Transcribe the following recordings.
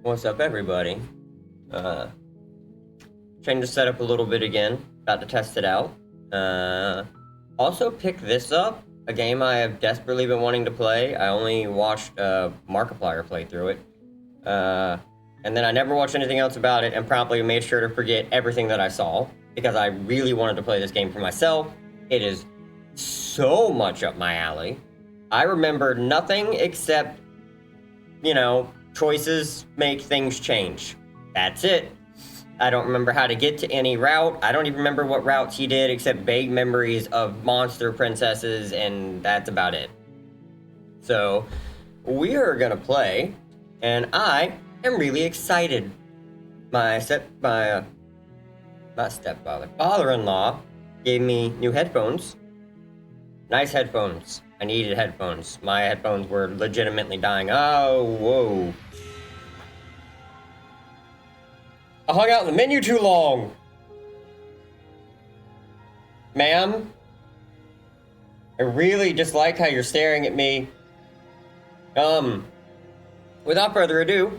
What's up, everybody? Uh, Changed the setup a little bit again. About to test it out. Also picked this up, a game I have desperately been wanting to play. I only watched Markiplier play through it. And then I never watched anything else about it and promptly made sure to forget everything that I saw because I really wanted to play this game for myself. It is so much up my alley. I remember nothing except, choices make things change. That's it. I don't remember how to get to any route. I don't even remember what routes he did except vague memories of monster princesses, and that's about it. So, we are gonna play, and I am really excited. My father-in-law gave me new headphones. Nice headphones. I needed headphones. My headphones were legitimately dying. Oh, whoa. I hung out in the menu too long. Ma'am, I really dislike how you're staring at me. Without further ado,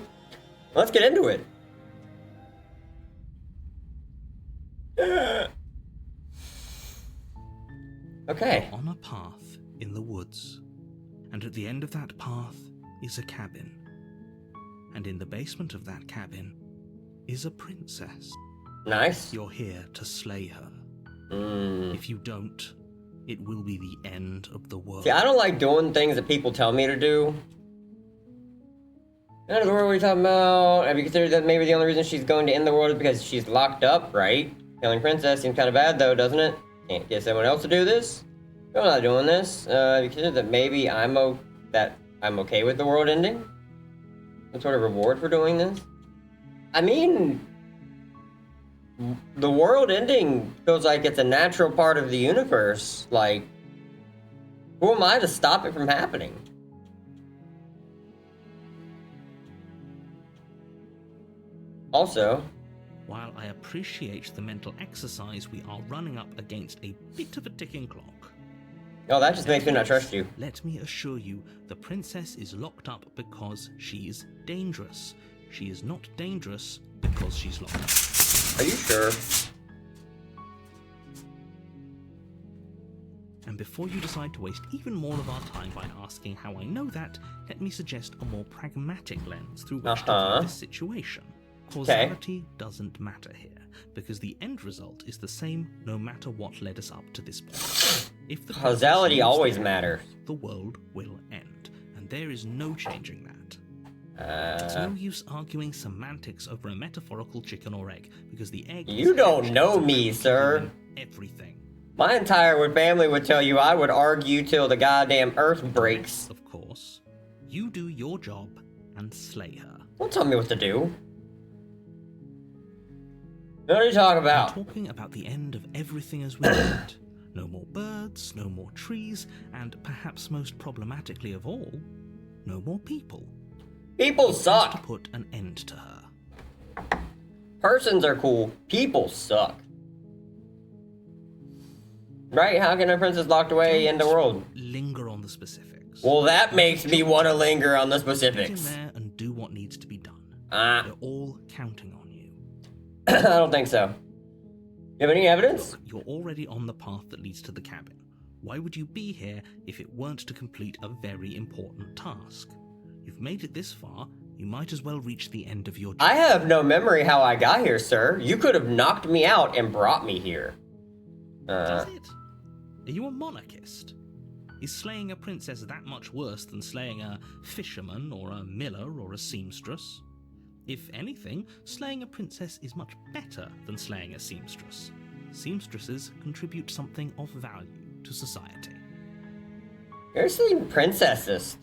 let's get into it. Okay. On a path in the woods, and at the end of that path is a cabin. And in the basement of that cabin is a princess. Nice. You're here to slay her. If you don't, it will be the end of the world. See, I don't like doing things that people tell me to do. End of the world, what are you talking about? Have you considered that maybe the only reason she's going to end the world is because she's locked up, right? Killing princess seems kind of bad, though, doesn't it? Can't get someone else to do this? I'm not doing this. Have you considered that maybe I'm okay with the world ending? Some sort of reward for doing this? I mean, the world ending feels like it's a natural part of the universe. Like, who am I to stop it from happening? Also, while I appreciate the mental exercise, we are running up against a bit of a ticking clock. Oh, that just makes me not trust you. Let me assure you, the princess is locked up because she's dangerous. She is not dangerous because she's locked up. Are you sure? And before you decide to waste even more of our time by asking how I know that, let me suggest a more pragmatic lens through which to view this situation. Causality doesn't matter here, because the end result is the same no matter what led us up to this point. If the causality always matters, the world will end, and there is no changing that. It's no use arguing semantics over a metaphorical chicken or egg, because the egg... You don't know me, sir. Everything. My entire family would tell you I would argue till the goddamn earth breaks. Of course. You do your job and slay her. Don't tell me what to do. What are you talking about? I'm talking about the end of everything as we know it. No more birds, no more trees, and perhaps most problematically of all, no more people. People suck. To put an end to her. Persons are cool. People suck. Right? How can a princess locked away in the world? Linger on the specifics. Well, that makes me want to linger on the specifics. Get in there and do what needs to be done. They're all counting on you. I don't think so. You have any evidence? Look, you're already on the path that leads to the cabin. Why would you be here if it weren't to complete a very important task? You've made it this far, you might as well reach the end of your journey. I have no memory how I got here, sir. You could have knocked me out and brought me here. Does it? Are you a monarchist? Is slaying a princess that much worse than slaying a fisherman or a miller or a seamstress? If anything, slaying a princess is much better than slaying a seamstress. Seamstresses contribute something of value to society. You're saying princessist.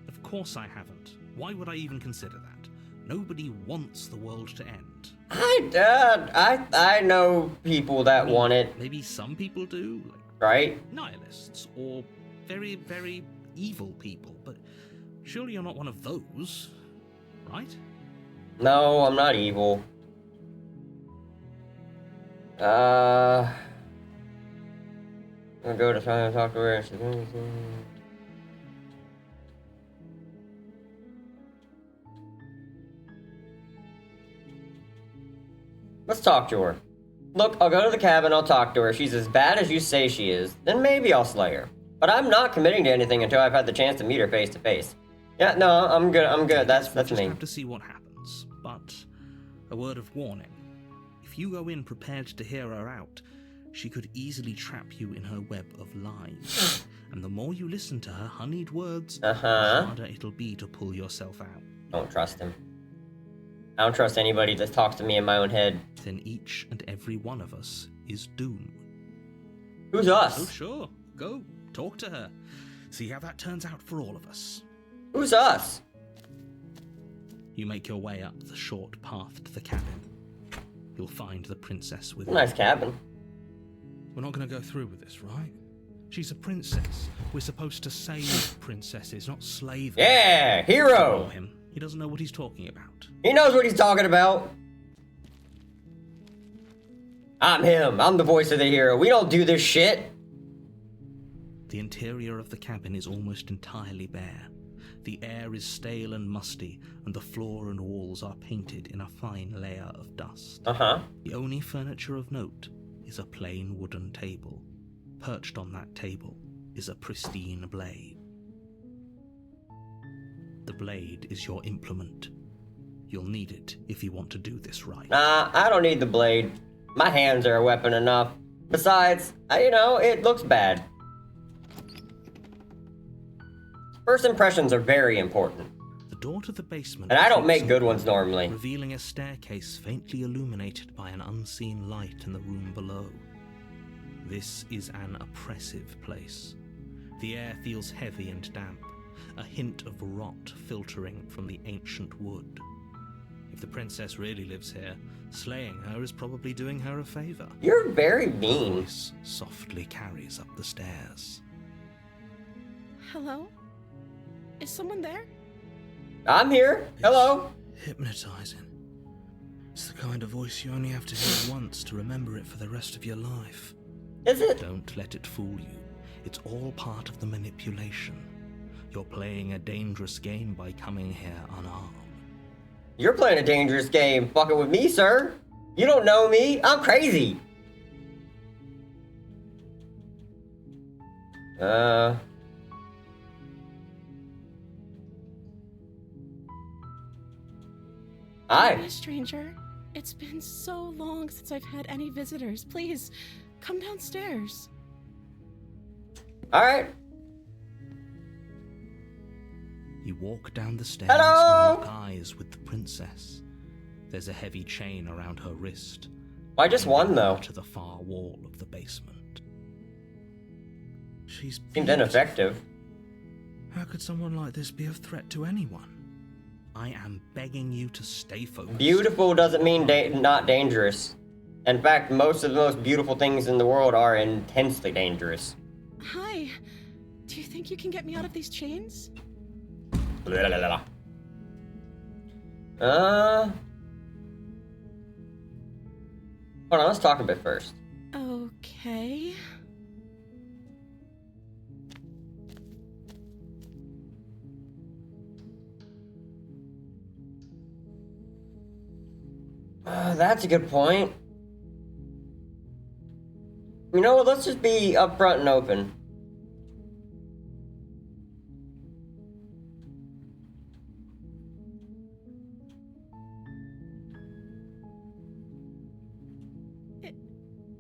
Of course I haven't. Why would I even consider that? Nobody wants the world to end. I know people that want it. Maybe some people do, right? Nihilists or very, very evil people, but surely you're not one of those, right? No, I'm not evil. I'm gonna go to try and talk to her. Let's talk to her. Look, I'll go to the cabin, I'll talk to her. She's as bad as you say she is, then maybe I'll slay her. But I'm not committing to anything until I've had the chance to meet her face to face. Yeah, no, I'm good. That's We'll just me. have to see what happens. But a word of warning. If you go in prepared to hear her out, she could easily trap you in her web of lies. And the more you listen to her honeyed words, the harder it'll be to pull yourself out. Don't trust him. I don't trust anybody that talks to me in my own head. Then each and every one of us is doomed. Who's us? Oh, sure. Go. Talk to her. See how that turns out for all of us. Who's us? You make your way up the short path to the cabin. You'll find the princess with Nice cabin. We're not going to go through with this, right? She's a princess. We're supposed to save princesses, not slave them. Yeah, hero. Ignore him. He doesn't know what he's talking about. He knows what he's talking about. I'm him. I'm the voice of the hero. We don't do this shit. The interior of the cabin is almost entirely bare. The air is stale and musty, and the floor and walls are painted in a fine layer of dust. The only furniture of note is a plain wooden table. Perched on that table is a pristine blade. The blade is your implement. You'll need it if you want to do this right. Nah, I don't need the blade. My hands are a weapon enough. Besides, it looks bad. First impressions are very important. The door to the basement... And I don't make good ones normally. Revealing a staircase faintly illuminated by an unseen light in the room below. This is an oppressive place. The air feels heavy and damp, a hint of rot filtering from the ancient wood. If the princess really lives here, slaying her is probably doing her a favor. You're very A mean. voice softly carries up the stairs. Hello? Is someone there? I'm here. Hello. Hypnotizing. It's the kind of voice you only have to hear once to remember it for the rest of your life. Is it? Don't let it fool you. It's all part of the manipulation. You're playing a dangerous game by coming here unarmed. You're playing a dangerous game, fucking with me, sir. You don't know me. I'm crazy. Hi. Hi, stranger. It's been so long since I've had any visitors. Please, come downstairs. All right. You walk down the stairs Hello? and lock eyes with the princess. There's a heavy chain around her wrist. Well, I just won, though. To the far wall of the basement. She's Seemed beautiful. ineffective. How could someone like this be a threat to anyone? I am begging you to stay focused. Beautiful doesn't mean not dangerous. In fact, most of the most beautiful things in the world are intensely dangerous. Hi. Do you think you can get me out of these chains? Blah, blah, blah, blah. Hold on, let's talk a bit first. Okay. That's a good point. You know what, let's just be upfront and open.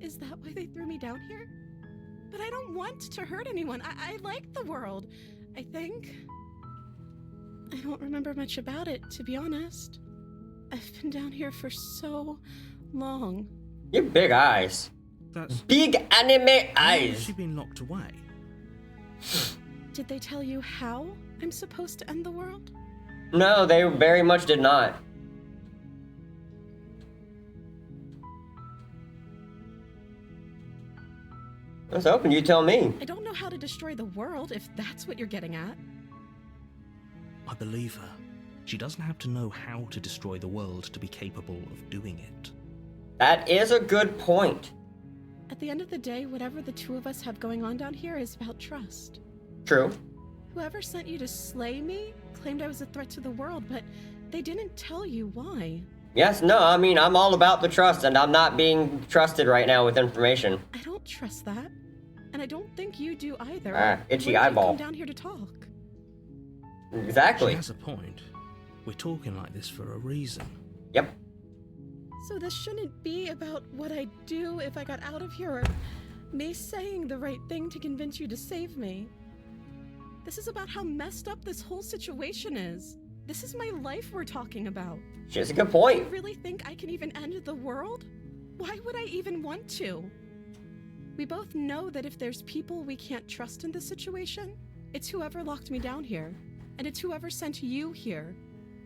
Is that why they threw me down here? But I don't want to hurt anyone. I like the world, I think. I don't remember much about it, to be honest. I've been down here for so long. You have big eyes. That's Big anime Why has eyes. she been locked away? Did they tell you how I'm supposed to end the world? No, they very much did not. Let's open, you tell me. I don't know how to destroy the world, if that's what you're getting at. I believe her. She doesn't have to know how to destroy the world to be capable of doing it. That is a good point. At the end of the day, whatever the two of us have going on down here is about trust. True. Whoever sent you to slay me claimed I was a threat to the world, but they didn't tell you why. Yes, no, I mean, I'm all about the trust, and I'm not being trusted right now with information. I don't trust that. And I don't think you do either. Itchy Why did you eyeball. come down here to talk? Exactly. She has a point. We're talking like this for a reason. Yep. So this shouldn't be about what I'd do if I got out of here, or me saying the right thing to convince you to save me. This is about how messed up this whole situation is. This is my life we're talking about. She has a good You point. really think I can even end the world? Why would I even want to? We both know that if there's people we can't trust in this situation, it's whoever locked me down here, and it's whoever sent you here.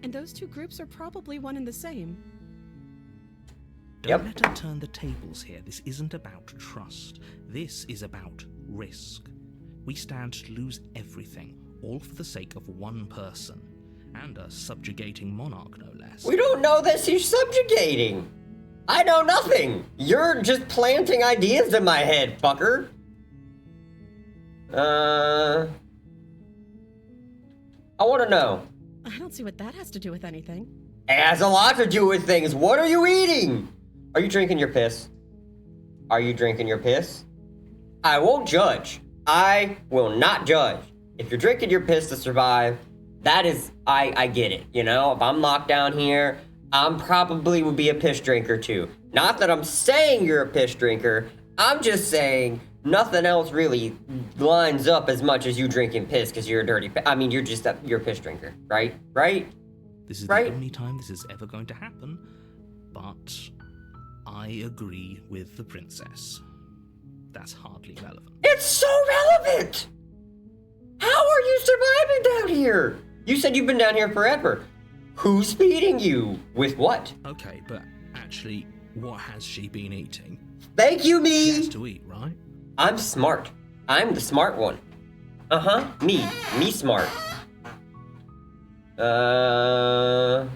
And those two groups are probably one and the same. Don't Yep. let her turn the tables here. This isn't about trust. This is about risk. We stand to lose everything, all for the sake of one person. And a subjugating monarch, no less. We don't know that she's subjugating. I know nothing. You're just planting ideas in my head, fucker. I want to know. I don't see what that has to do with anything. It has a lot to do with things. What are you eating? Are you drinking your piss? Are you drinking your piss? I won't judge. I will not judge. If you're drinking your piss to survive, that is, I get it. You know, if I'm locked down here, I'm probably would be a piss drinker too. Not that I'm saying you're a piss drinker. I'm just saying nothing else really lines up as much as you drinking piss because you're a dirty. I mean, you're just you're a piss drinker, right? Right? This is Right. the only time this is ever going to happen, but I agree with the princess. That's hardly relevant. It's so relevant. How are you surviving down here? You said you've been down here forever. Who's feeding you? With what? Okay, but actually, what has she been eating? Thank you, She has me. to eat, right? I'm smart. I'm the smart one. Uh-huh. Me smart. No.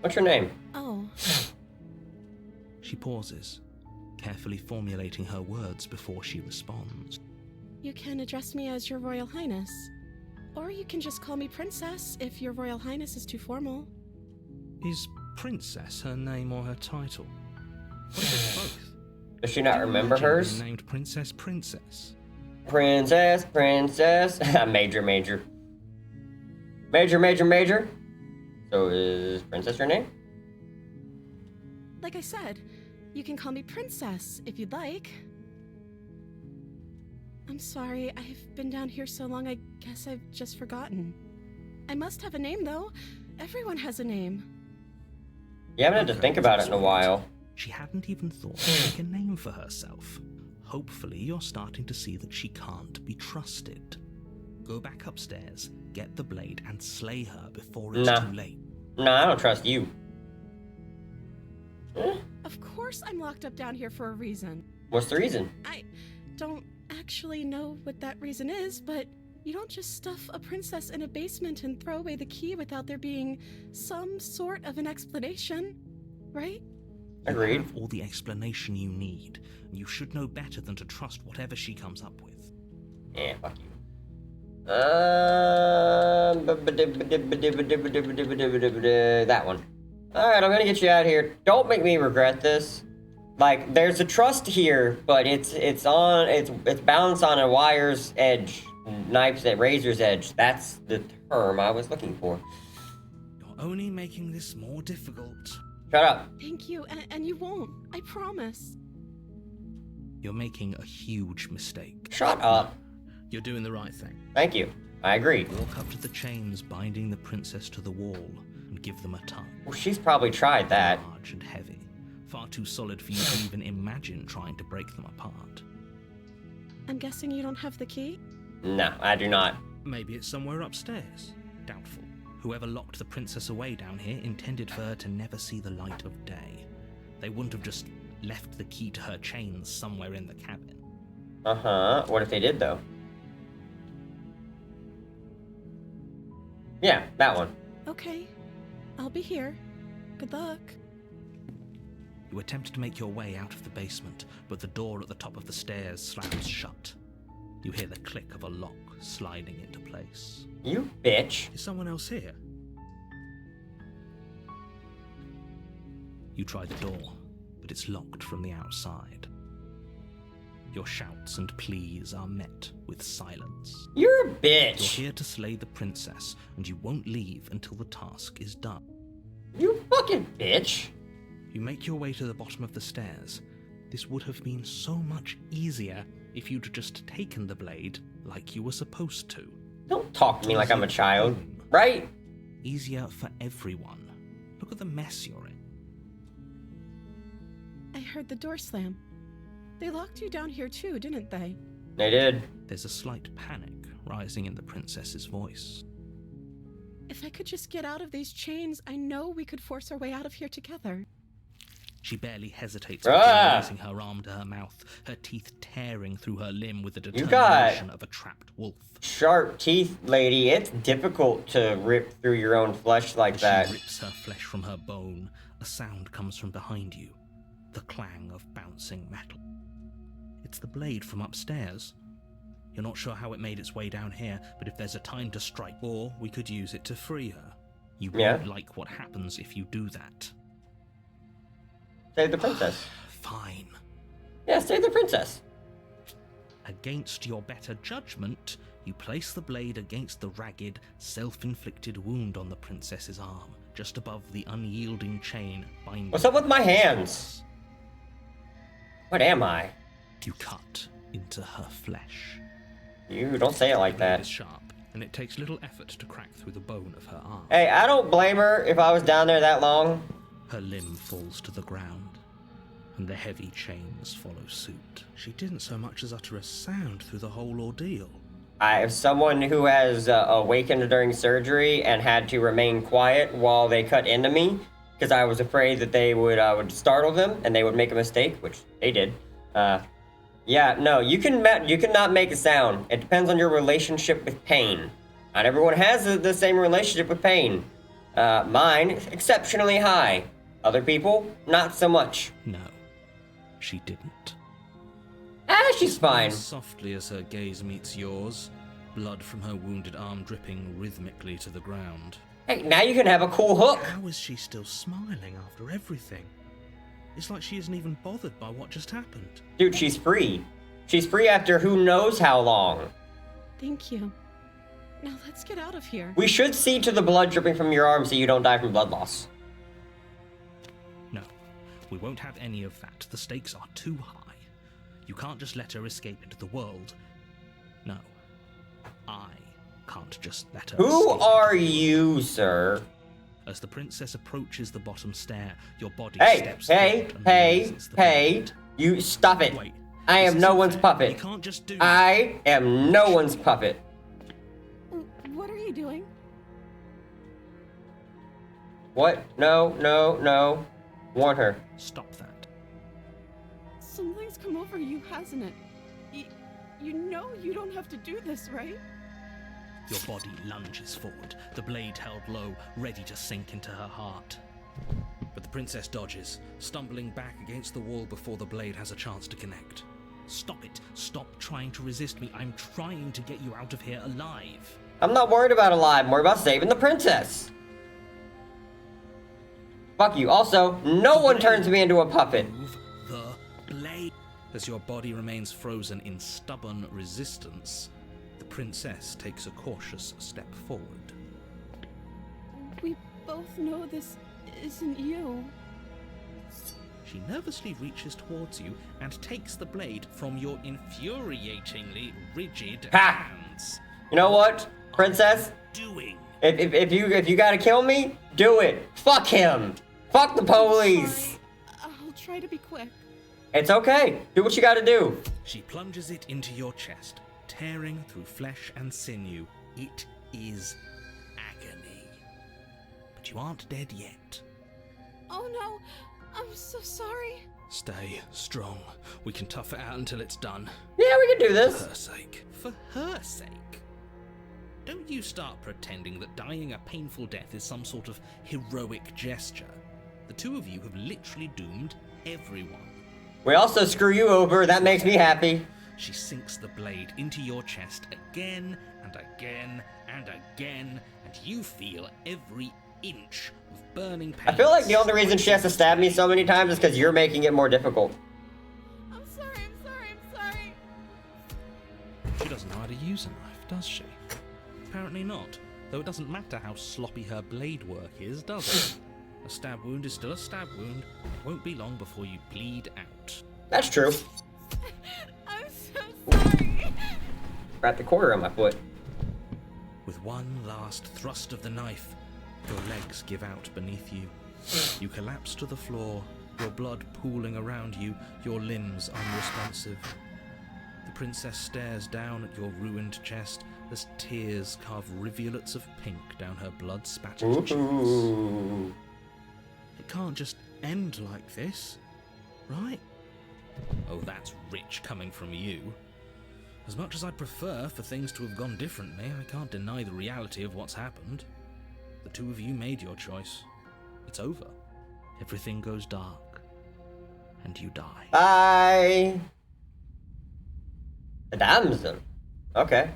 What's your name? Oh, She pauses, carefully formulating her words before she responds. you can address me as Your Royal Highness. Or you can just call me Princess if Your Royal Highness is too formal. Is Princess her name or her title? What if it's both? Does she not Do you remember imagine being hers? named Princess? Princess. Major. So is Princess your name? Like I said, you can call me Princess if you'd like. I'm sorry, I've been down here so long I guess I've just forgotten. I must have a name though. Everyone has a name. You haven't had to think about it in a while. She hadn't even thought to pick a name for herself. Hopefully, you're starting to see that she can't be trusted. Go back upstairs, get the blade, and slay her before it's Nah. too late. No, I don't trust you. Of course I'm locked up down here for a reason. What's the reason? I don't actually know what that reason is, but you don't just stuff a princess in a basement and throw away the key without there being some sort of an explanation, right? You Agreed. have all the explanation you need, and you should know better than to trust whatever she comes up with. Yeah, fuck you. That one. Alright, I'm gonna get you out of here. Don't make me regret this. Like, there's a trust here, but it's balanced on a wire's edge. Knife's at razor's edge. That's the term I was looking for. You're only making this more difficult. Shut up. Thank you, and you won't. I promise. You're making a huge mistake. Shut up. You're doing the right thing. Thank you. I agree. Walk up to the chains binding the princess to the wall and give them a tug. Well, she's probably tried that. Large and heavy. Far too solid for you to even imagine trying to break them apart. I'm guessing you don't have the key? No, I do not. Maybe it's somewhere upstairs. Doubtful. Whoever locked the princess away down here intended for her to never see the light of day. They wouldn't have just left the key to her chains somewhere in the cabin. Uh-huh. What if they did, though? Yeah, that one. Okay, I'll be here. Good luck. You attempt to make your way out of the basement, but the door at the top of the stairs slams shut. You hear the click of a lock sliding into place. You bitch. Is someone else here? You try the door, but it's locked from the outside. Your shouts and pleas are met with silence. You're a You're bitch. here to slay the princess, and you won't leave until the task is done. You fucking bitch. You make your way to the bottom of the stairs. This would have been so much easier if you'd just taken the blade like you were supposed to. Don't talk to me like I'm a child, right? Easier for everyone. Look at the mess you're in. I heard the door slam. They locked you down here too, didn't they? They did. There's a slight panic rising in the princess's voice. If I could just get out of these chains, I know we could force our way out of here together. She barely hesitates before raising her arm to her mouth, her teeth tearing through her limb with the determination of a trapped wolf. Sharp teeth, lady. It's difficult to rip through your own flesh like that. She rips her flesh from her bone. A sound comes from behind you. The clang of bouncing metal. It's the blade from upstairs. You're not sure how it made its way down here, but if there's a time to strike, or we could use it to free her. You won't like what happens if you do that. Save the princess. Fine. Yeah, save the princess. Against your better judgment, you place the blade against the ragged, self-inflicted wound on the princess's arm, just above the unyielding chain binding. What's up with my hands? What am I? You cut into her flesh. You don't say it like The blade that. is sharp, and it takes little effort to crack through the bone of her arm. Hey, I don't blame her if I was down there that long. Her limb falls to the ground, and the heavy chains follow suit. She didn't so much as utter a sound through the whole ordeal. As someone who has awakened during surgery and had to remain quiet while they cut into me, because I was afraid that they would startle them and they would make a mistake, which they did. Yeah, no, you cannot make a sound. It depends on your relationship with pain. Not everyone has the same relationship with pain. Mine, exceptionally high. Other people, not so much. No, she didn't. She's fine. As softly as her gaze meets yours, blood from her wounded arm dripping rhythmically to the ground. Hey, now you can have a cool hook. How is she still smiling after everything? It's like she isn't even bothered by what just happened. Dude, she's free. She's free after who knows how long. Thank you. Now let's get out of here. We should see to the blood dripping from your arm so you don't die from blood loss. No, we won't have any of that. The stakes are too high. You can't just let her escape into the world. No, I can't just let her Who escape. are you, sir? As the princess approaches the bottom stair, your body Hey, steps hey, forward and hey, raises the hey. blade. You stop it. Wait, I this am isn't no one's fair. puppet. You can't just do I am no one's puppet. What are you doing? What? No, no, no. Warn her. Stop that. Something's come over you, hasn't it? You know you don't have to do this, right? Your body lunges forward, the blade held low, ready to sink into her heart. But the princess dodges, stumbling back against the wall before the blade has a chance to connect. Stop it. Stop trying to resist me. I'm trying to get you out of here alive. I'm not worried about alive. I'm worried about saving the princess. Fuck you. Also, no one turns me into a puppet. Move the blade. As your body remains frozen in stubborn resistance, the princess takes a cautious step forward. We both know this isn't you. She nervously reaches towards you and takes the blade from your infuriatingly rigid Ha! hands. You know what, princess? Doing. If you gotta kill me, do it. Fuck him. Fuck the police. Sorry. I'll try to be quick. It's okay. Do what you gotta do. She plunges it into your chest, tearing through flesh and sinew. It is agony. But you aren't dead yet. Oh no, I'm so sorry. Stay strong. We can tough it out until it's done. Yeah, we can do For this. her sake. For her sake. don't you start pretending that dying a painful death is some sort of heroic gesture. The two of you have literally doomed everyone. We also screw you over. That makes me happy. She sinks the blade into your chest again and again and again, and you feel every inch of burning pain. I feel like the only reason she has to stab me so many times is because you're making it more difficult. I'm sorry. She doesn't know how to use a knife, does she? Apparently not, though it doesn't matter how sloppy her blade work is, does it? A stab wound is still a stab wound. It won't be long before you bleed out. That's true. I'm so sorry. Wrapped a quarter on my foot. With one last thrust of the knife, your legs give out beneath you. You collapse to the floor, your blood pooling around you, your limbs unresponsive. The princess stares down at your ruined chest as tears carve rivulets of pink down her blood-spattered cheeks. Ooh. It can't just end like this, right? Oh, that's rich coming from you. As much as I'd prefer for things to have gone differently, I can't deny the reality of what's happened. The two of you made your choice. It's over. Everything goes dark. And you die. Bye. The damsel. Okay.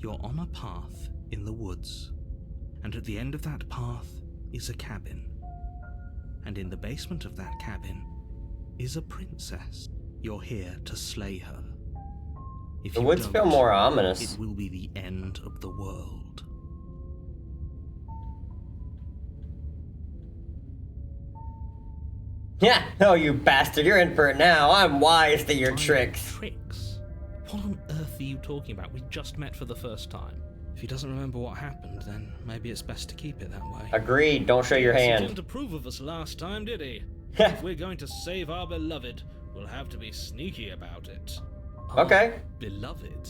You're on a path in the woods. And at the end of that path is a cabin. And in the basement of that cabin is a princess. You're here to slay her. If The you woods don't, feel more ominous. it will be the end of the world. Yeah. Oh, you bastard. You're in for it now. I'm wise to your Tiny tricks. Tricks? What on earth are you talking about? We just met for the first time. If he doesn't remember what happened, then maybe it's best to keep it that way. Agreed. Don't show your He hand. didn't approve of us last time, did he? If we're going to save our beloved, we'll have to be sneaky about it. Okay. Our beloved?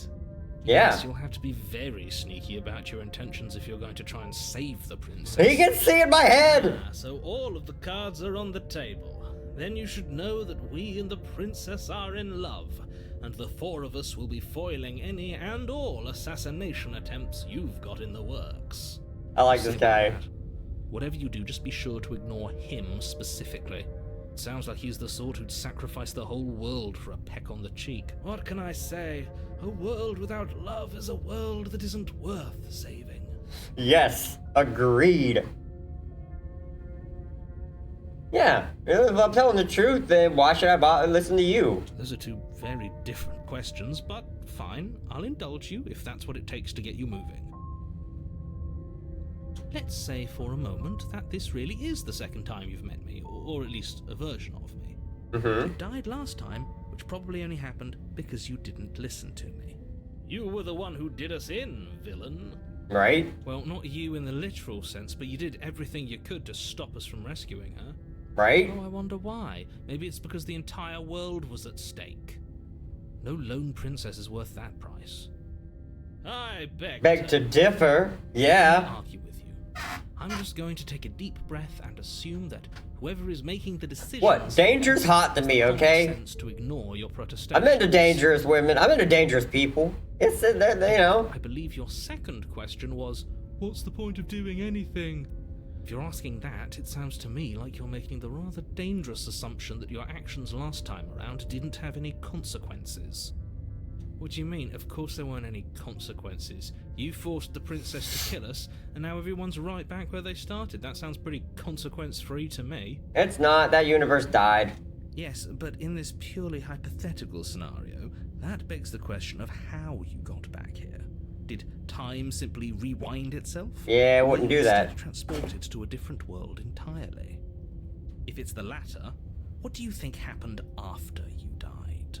Yeah. Yes, you'll have to be very sneaky about your intentions if you're going to try and save the princess. He can see in my head. So all of the cards are on the table. Then you should know that we and the princess are in love, and the four of us will be foiling any and all assassination attempts you've got in the works. I like this Simple guy. as that. Whatever you do, just be sure to ignore him specifically. It sounds like he's the sort who'd sacrifice the whole world for a peck on the cheek. What can I say? A world without love is a world that isn't worth saving. Yes. Agreed. Yeah. If I'm telling the truth, then why should I listen to you? Those are two very different questions, but fine, I'll indulge you if that's what it takes to get you moving. Let's say for a moment that this really is the second time you've met me, or at least a version of me. Mm-hmm. You died last time, which probably only happened because you didn't listen to me. You were the one who did us in, villain. Right? Well, not you in the literal sense, but you did everything you could to stop us from rescuing her. Right? Oh, I wonder why. Maybe it's because the entire world was at stake. No lone princess is worth that price. I Beg to differ. Yeah. argue with you. I'm just going to take a deep breath and assume that whoever is making the decision. What? Danger's hot to me, okay? Sense to ignore your protestations. I'm into dangerous women. I'm into dangerous people. It's, you know. I believe your second question was, what's the point of doing anything? If you're asking that, it sounds to me like you're making the rather dangerous assumption that your actions last time around didn't have any consequences. What do you mean? Of course there weren't any consequences. You forced the princess to kill us, and now everyone's right back where they started. That sounds pretty consequence-free to me. It's not. That universe died. Yes, but in this purely hypothetical scenario, that begs the question of how you got back here. Did time simply rewind itself? Yeah, I wouldn't do that. Transported to a different world entirely. If it's the latter, what do you think happened after you died?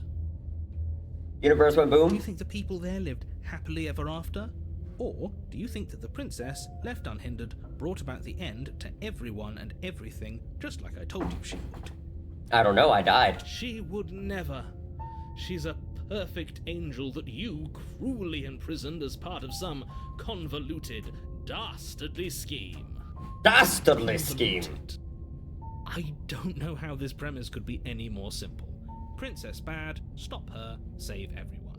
Universe went Do you boom. think the people there lived happily ever after? Or do you think that the princess, left unhindered, brought about the end to everyone and everything, just like I told you she would? I don't know. I died. She would never. She's a perfect angel that you cruelly imprisoned as part of some convoluted, dastardly scheme. Dastardly scheme. Convoluted. I don't know how this premise could be any more simple. Princess bad, stop her, save everyone.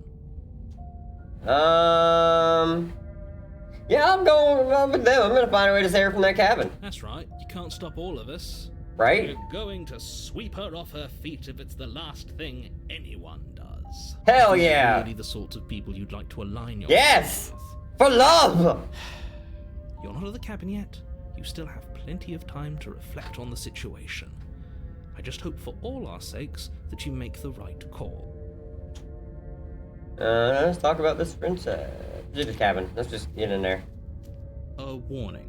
Yeah, I'm going with them. I'm gonna find a way to save her from that cabin. That's right, you can't stop all of us. Right? We're going to sweep her off her feet if it's the last thing anyone does. Hell These are yeah. really the sorts of people you'd like to align yourself Yes! with. For love! You're not at the cabin yet. You still have plenty of time to reflect on the situation. I just hope for all our sakes that you make the right call. Let's talk about this princess. To the cabin. Let's just get in there. A warning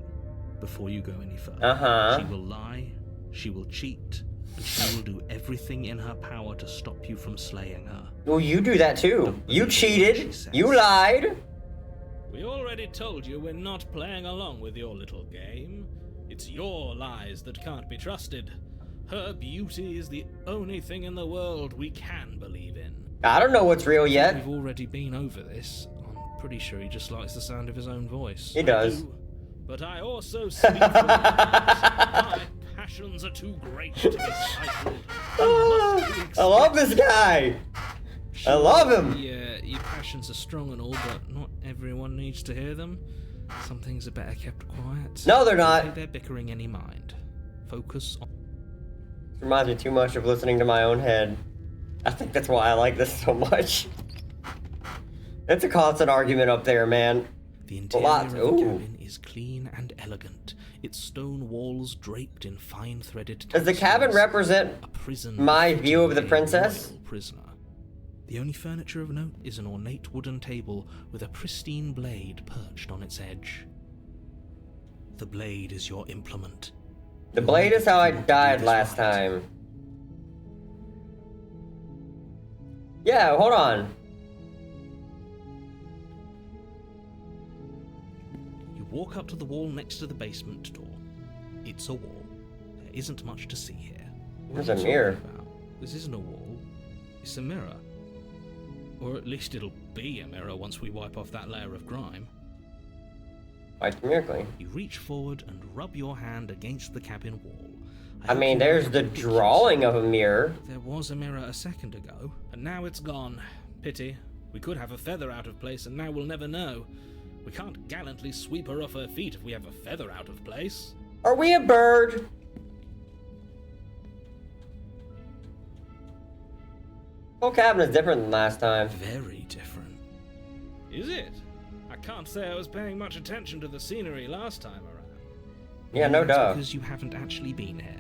before you go any further. Uh-huh. She will lie, she will cheat, and she will do everything in her power to stop you from slaying her. Well, you do that too. Don't You believe what cheated. she says. You lied. We already told you we're not playing along with your little game. It's your lies that can't be trusted. Her beauty is the only thing in the world we can believe in. I don't know what's real yet. We've already been over this. I'm pretty sure he just likes the sound of his own voice. He does. I do, but I also speak from my passions are too great to be stifled. I love this guy. I love him. Yeah, your passions are strong and all, but not everyone needs to hear them. Some things are better kept quiet. No, they're Don't not. pay their bickering any mind. Focus on. Reminds me too much of listening to my own head. I think that's why I like this so much. It's a constant argument up there, man. The interior Lots. of the Ooh. cabin is clean and elegant. Its stone walls draped in fine-threaded Does the cabin tapestries. represent A prison my befitting view of the a princess? royal prisoner. The only furniture of note is an ornate wooden table with a pristine blade perched on its edge. The blade is your implement. The blade is how I died last time. Yeah, hold on. You walk up to the wall next to the basement door. It's a wall. There isn't much to see here. What There's are a you mirror. talking about? This isn't a wall. It's a mirror. Or at least it'll be a mirror once we wipe off that layer of grime. Like miracle. You reach forward and rub your hand against the cabin wall. I hope mean, you there's don't the have pictures. drawing of a mirror. There was a mirror a second ago, and now it's gone. Pity. We could have a feather out of place, and now we'll never know. We can't gallantly sweep her off her feet if we have a feather out of place. Are we a bird? Whole cabin is different than last time. Very different. Is it? I can't say I was paying much attention to the scenery last time around. Yeah, no That's doubt. because you haven't actually been here.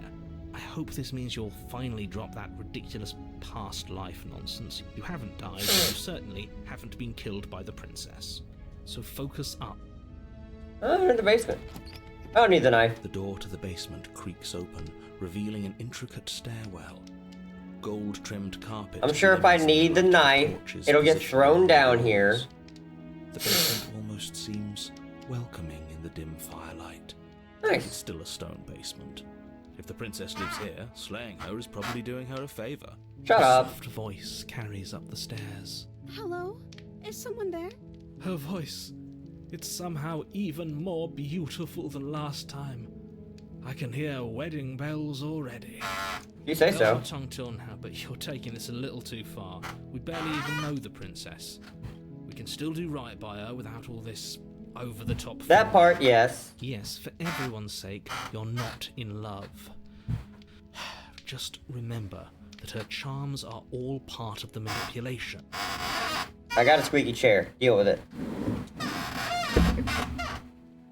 I hope this means you'll finally drop that ridiculous past life nonsense. You haven't died, and you certainly haven't been killed by the princess. So focus up. Oh, in the basement. I don't need the knife. The door to the basement creaks open, revealing an intricate stairwell. Gold-trimmed carpet. I'm sure if I glimmers need the in light knife, of torches it'll get positioned thrown on the down walls. here. The basement almost seems welcoming in the dim firelight. Nice. It's still a stone basement. If the princess lives here, slaying her is probably doing her a favor. Shut a up. soft voice carries up the stairs. Hello? Is someone there? Her voice, it's somehow even more beautiful than last time. I can hear wedding bells already. You say so. Our tongue till now, but you're taking this a little too far. We barely even know the princess. We can still do right by her without all this over-the-top That fun. part, yes. Yes, for everyone's sake, you're not in love. Just remember that her charms are all part of the manipulation. I got a squeaky chair. Deal with it.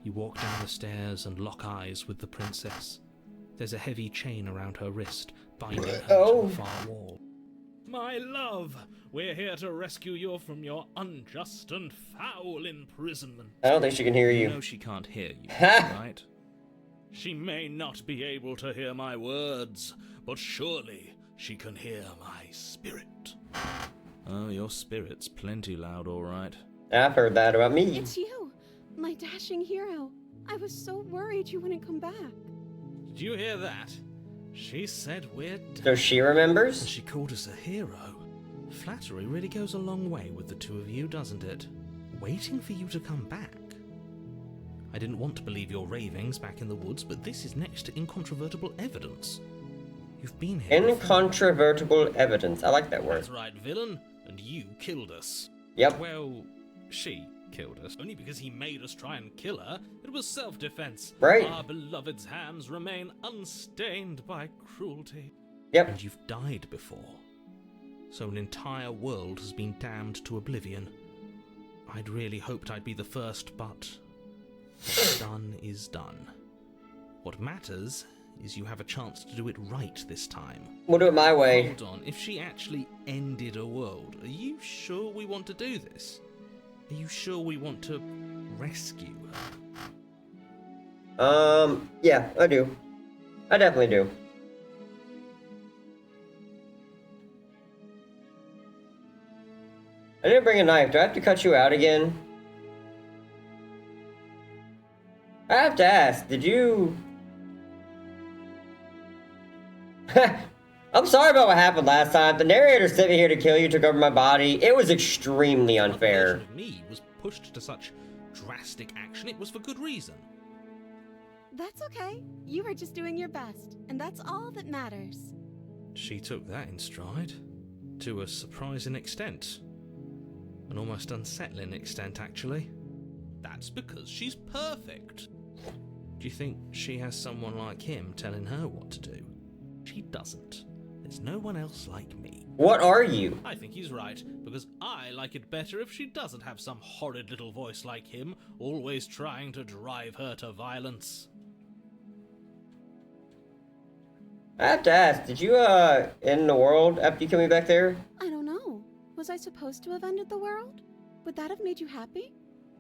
You walk down the stairs and lock eyes with the princess. There's a heavy chain around her wrist, binding her Oh. to the far wall. My love, we're here to rescue you from your unjust and foul imprisonment. I don't think she can hear You you. know she can't hear you, Ha! right? She may not be able to hear my words, but surely she can hear my spirit. Oh, your spirit's plenty loud, all right. I've heard that about me. It's you, my dashing hero. I was so worried you wouldn't come back. Did you hear that? She said we're dead. So she And remembers? she called us a hero. Flattery really goes a long way with the two of you, doesn't it? Waiting for you to come back. I didn't want to believe your ravings back in the woods, but this is next to incontrovertible evidence. You've been here before. Incontrovertible evidence. I like that word. That's right, villain. And you killed us. Yep. Well, she killed us. Only because he made us try and kill her. It was self-defense. Right. Our beloved's hands remain unstained by cruelty. Yep. And you've died before. So an entire world has been damned to oblivion. I'd really hoped I'd be the first, but done is done. What matters is you have a chance to do it right this time. We'll do it my way. Hold on, if she actually ended a world, are you sure we want to do this? Are you sure we want to rescue her? Yeah, I do. I definitely do. I didn't bring a knife. Do I have to cut you out again? I have to ask, did you... I'm sorry about what happened last time. The narrator sent me here to kill you, took over my body. It was extremely unfair. What version of me was pushed to such drastic action? It was for good reason. That's okay. You were just doing your best, and that's all that matters. She took that in stride. To a surprising extent. An almost unsettling extent, actually. That's because she's perfect. Do you think she has someone like him telling her what to do? She doesn't. There's no one else like me. What are you? I think he's right, because I like it better if she doesn't have some horrid little voice like him, always trying to drive her to violence. I have to ask, did you, end the world after you killed me back there? I don't know. Was I supposed to have ended the world? Would that have made you happy?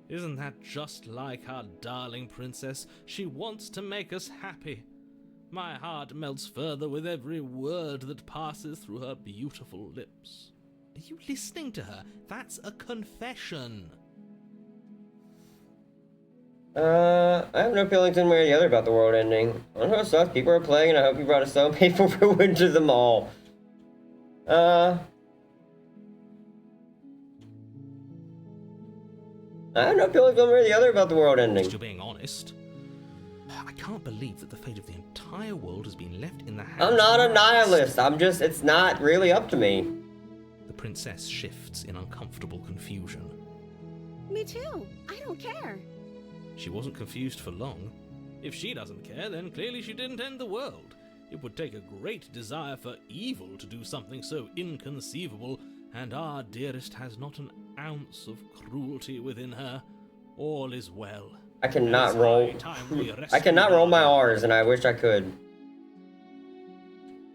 Isn't that just like our darling princess? She wants to make us happy. My heart melts further with every word that passes through her beautiful lips. Are you listening to her? That's a confession. I have no feelings one way or the other about the world ending. I don't know how it sucks. People are playing, and I hope you brought us some painful ruin to them all. I have no feelings one way or the other about the world ending. If you're being honest, I can't believe that the fate of the entire world has been left in the hands I'm not of a nihilist. It's not really up to me. The princess shifts in uncomfortable confusion. Me too. I don't care. She wasn't confused for long. If she doesn't care, then clearly she didn't end the world. It would take a great desire for evil to do something so inconceivable, and our dearest has not an ounce of cruelty within her. All is well. I cannot It's roll. high time we I rescue cannot roll my our- R's, and I wish I could.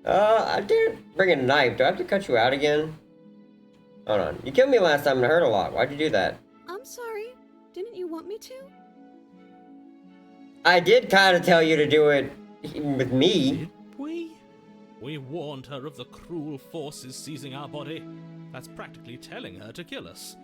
I didn't bring a knife. Do I have to cut you out again? Hold on. You killed me last time and it hurt a lot. Why'd you do that? I'm sorry. Didn't you want me to? I did kind of tell you to do it with me. Did we? We warned her of the cruel forces seizing our body. That's practically telling her to kill us.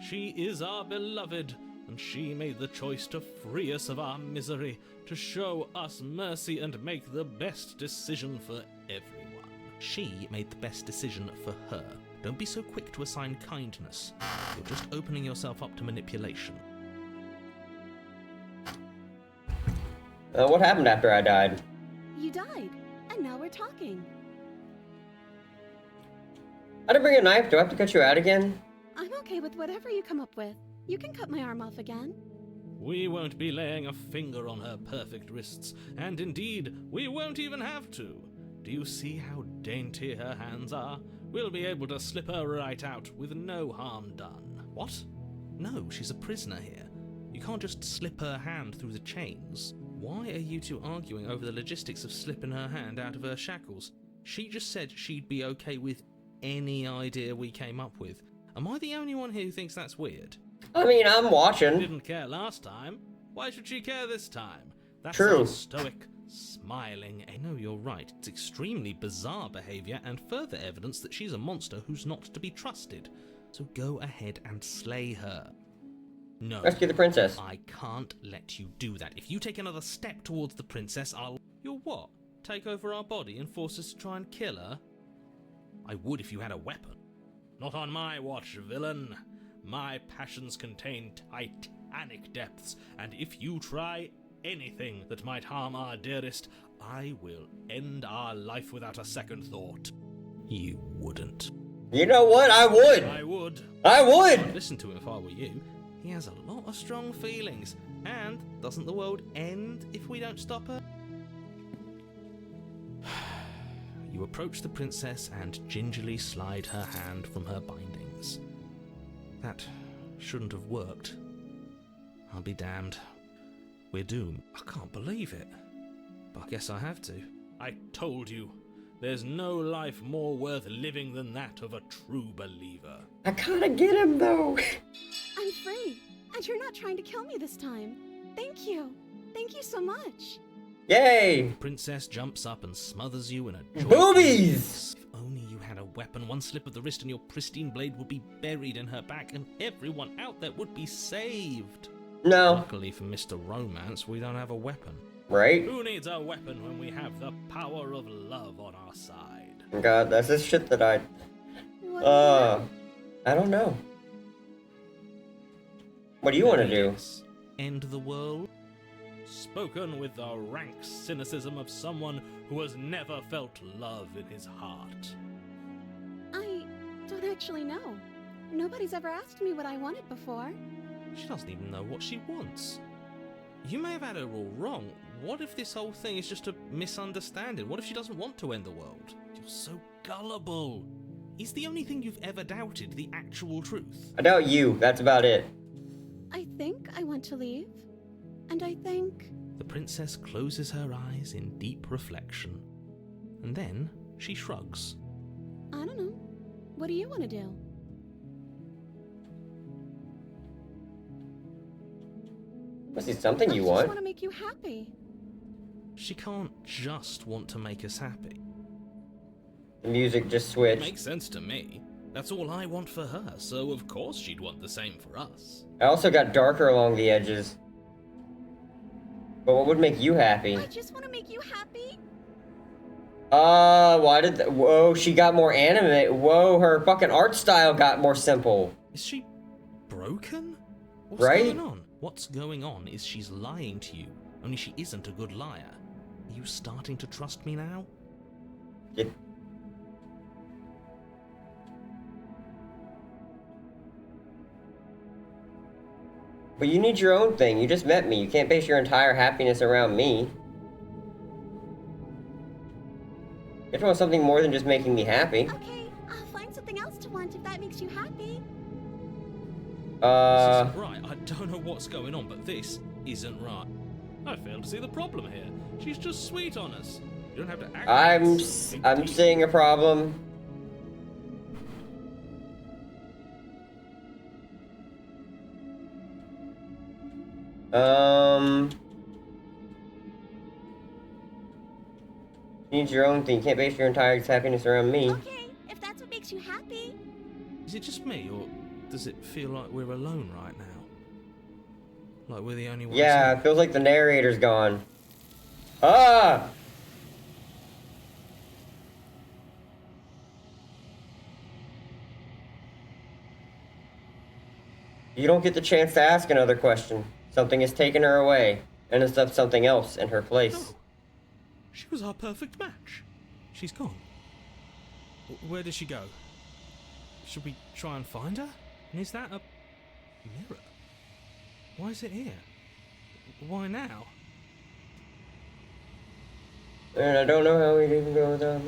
She is our beloved, and she made the choice to free us of our misery, to show us mercy and make the best decision for everyone. She made the best decision for her. Don't be so quick to assign kindness. You're just opening yourself up to manipulation. What happened after I died? You died, and now we're talking. I didn't bring a knife. Do I have to cut you out again? I'm okay with whatever you come up with. You can cut my arm off again. We won't be laying a finger on her perfect wrists, and indeed, we won't even have to. Do you see how dainty her hands are? We'll be able to slip her right out with no harm done. What? No, she's a prisoner here. You can't just slip her hand through the chains. Why are you two arguing over the logistics of slipping her hand out of her shackles? She just said she'd be okay with any idea we came up with. Am I the only one here who thinks that's weird? I mean, I'm watching. Didn't care last time. Why should she care this time? That's True. our stoic, smiling. I know you're right. It's extremely bizarre behavior and further evidence that she's a monster who's not to be trusted. So go ahead and slay her. No. Rescue the princess. I can't let you do that. If you take another step towards the princess, I'll... You'll what? Take over our body and force us to try and kill her? I would if you had a weapon. Not on my watch, villain. My passions contain titanic depths, and if you try anything that might harm our dearest, I will end our life without a second thought. You wouldn't. You know what? I would. I would. I I'd would! listen to him if I were you. He has a lot of strong feelings. And doesn't the world end if we don't stop her? You approach the princess and gingerly slide her hand from her bindings. That shouldn't have worked. I'll be damned. We're doomed. I can't believe it. But I guess I have to. I told you. There's no life more worth living than that of a true believer. I kinda get him though. I'm free, and you're not trying to kill me this time. Thank you. Thank you so much. Yay! Princess jumps up and smothers you in a joyful Boobies! embrace. If only you had a weapon, one slip of the wrist and your pristine blade would be buried in her back and everyone out there would be saved. No. Luckily for Mr. Romance, we don't have a weapon. Right? Who needs a weapon when we have the power of love on our side? God, that's this shit that I... What do you know? I don't know. What do you want to do? Yes. End the world? Spoken with the rank cynicism of someone who has never felt love in his heart. I don't actually know. Nobody's ever asked me what I wanted before. She doesn't even know what she wants. You may have had her all wrong. What if this whole thing is just a misunderstanding? What if she doesn't want to end the world? You're so gullible. Is the only thing you've ever doubted the actual truth? I doubt you. That's about it. I think I want to leave. And I think... The princess closes her eyes in deep reflection. And then she shrugs. I don't know. What do you want to do? Must be something you I just want. want to make you happy. She can't just want to make us happy. The music just It switched. makes sense to me. That's all I want for her, so of course she'd want the same for us. I also got darker along the edges. But what would make you happy? I just want to make you happy. Why did whoa, she got more anime. Whoa, her fucking art style got more simple. Is she broken? What's Right? going on? What's going on is she's lying to you, only she isn't a good liar. Are you starting to trust me now? It, but you need your own thing. You just met me. You can't base your entire happiness around me. You have to want something more than just making me happy. Okay, I'll find something else to want if that makes you happy. This isn't right. I don't know what's going on, but this isn't right. I fail to see the problem here. She's just sweet on us. You don't have to act like it's a big I'm deal. seeing a problem. You need your own thing. You can't base your entire happiness around me. Okay, if that's what makes you happy. Is it just me, or does it feel like we're alone right now? Like we're the only ones Yeah, here? it feels like the narrator's gone. Ah! You don't get the chance to ask another question. Something has taken her away, and it's left something else in her place. No. She was our perfect match. She's gone. Where did she go? Should we try and find her? And is that a mirror? Why is it here? Why now? And I don't know how we'd even go without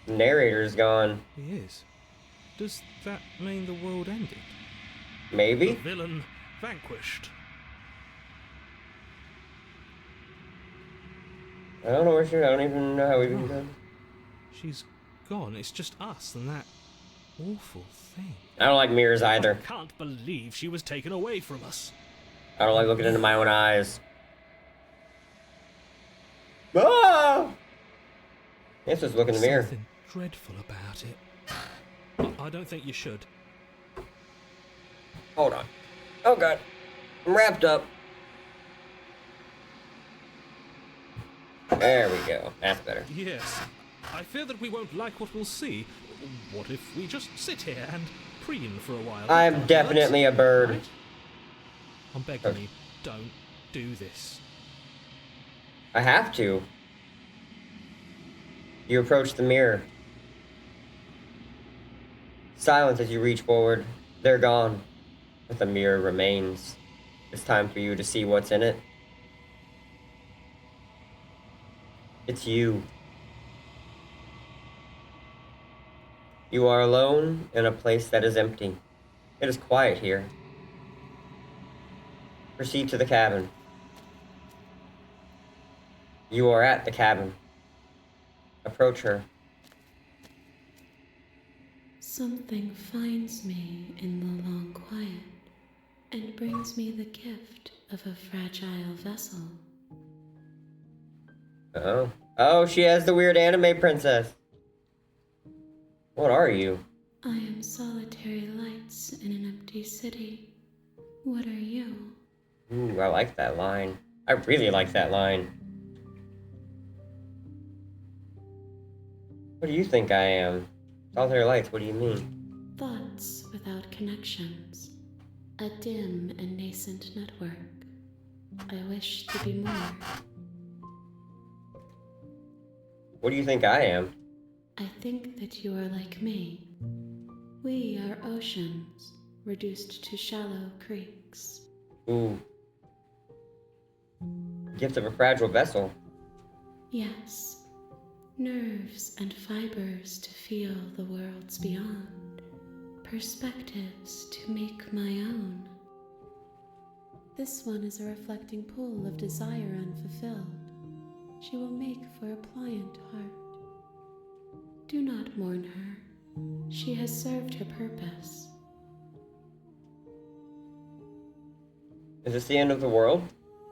the narrator's gone. He is. Does that mean the world ended? The Maybe? villain vanquished. I don't know where she I don't even know how we even go. She's gone. It's just us and that awful thing. I don't like mirrors either. I can't believe she was taken away from us. I don't like looking into my own eyes. Ah! Let's just look in the mirror. Something dreadful about it. I don't think you should. Hold on. Oh god. I'm wrapped up. There we go. That's better. Yes. I fear that we won't like what we'll see. What if we just sit here and preen for a while? I'm Can't definitely hurt, a bird. right? I'm begging you, don't do this. I have to. You approach the mirror. Silence as you reach forward. They're gone, but the mirror remains. It's time for you to see what's in it. It's you. You are alone in a place that is empty. It is quiet here. Proceed to the cabin. You are at the cabin. Approach her. Something finds me in the long quiet and brings me the gift of a fragile vessel. Oh. Oh, she has the weird anime princess. What are you? I am solitary lights in an empty city. What are you? Ooh, I like that line. I really like that line. What do you think I am? Solitary lights, what do you mean? Thoughts without connections. A dim and nascent network. I wish to be more. What do you think I am? I think that you are like me. We are oceans, reduced to shallow creeks. Ooh. Gift of a fragile vessel. Yes, nerves and fibers to feel the worlds beyond, perspectives to make my own. This one is a reflecting pool of desire unfulfilled. She will make for a pliant heart. Do not mourn her. She has served her purpose. Is this the end of the world?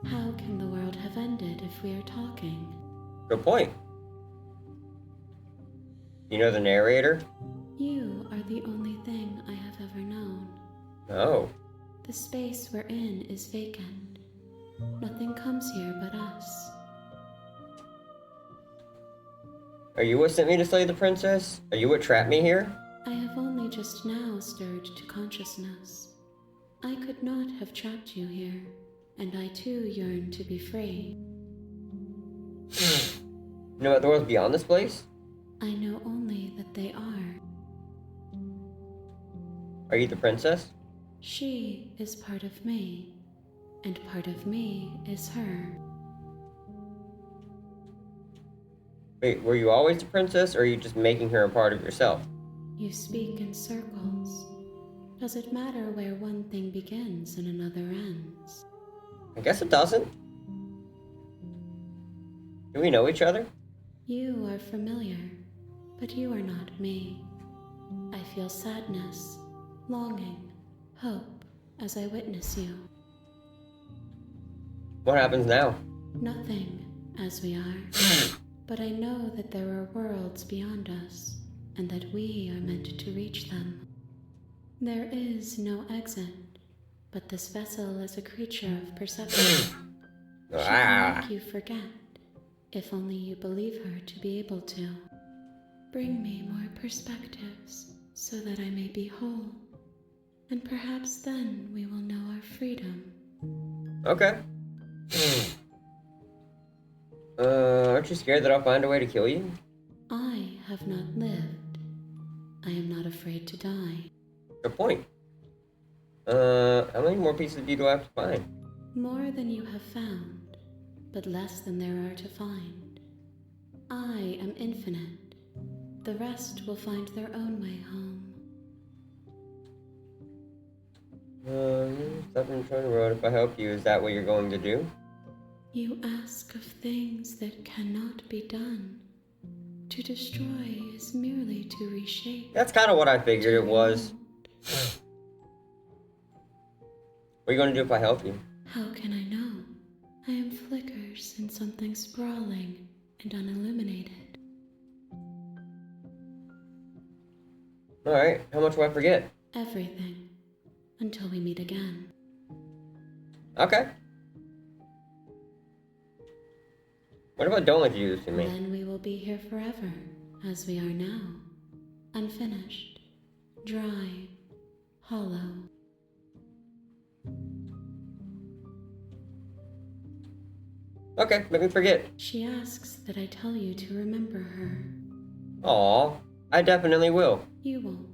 How can the world have ended if we are talking? Good point. You know the narrator? You are the only thing I have ever known. No. The space we're in is vacant. Nothing comes here but us. Are you what sent me to slay the princess? Are you what trapped me here? I have only just now stirred to consciousness. I could not have trapped you here, and I too yearn to be free. You know what the world's beyond this place? I know only that they are. Are you the princess? She is part of me, and part of me is her. Wait, were you always the princess, or are you just making her a part of yourself? You speak in circles. Does it matter where one thing begins and another ends? I guess it doesn't. Do we know each other? You are familiar, but you are not me. I feel sadness, longing, hope as I witness you. What happens now? Nothing, as we are. But I know that there are worlds beyond us, and that we are meant to reach them. There is no exit, but this vessel is a creature of perception. She can make you forget, if only you believe her to be able to. Bring me more perspectives, so that I may be whole, and perhaps then we will know our freedom. Okay. Aren't you scared that I'll find a way to kill you? I have not lived. I am not afraid to die. Good point. How many more pieces of you do I have to find? More than you have found, but less than there are to find. I am infinite. The rest will find their own way home. Stop and turn the road. If I help you, is that what you're going to do? You ask of things that cannot be done. To destroy is merely to reshape. That's kind of what I figured it was. What are you going to do if I help you? How can I know? I am flickers in something sprawling and unilluminated. Alright, how much will I forget? Everything. Until we meet again. Okay. What if I don't let you do this to me? Then we will be here forever, as we are now. Unfinished. Dry. Hollow. Okay, let me forget. She asks that I tell you to remember her. Aw, I definitely will. You won't.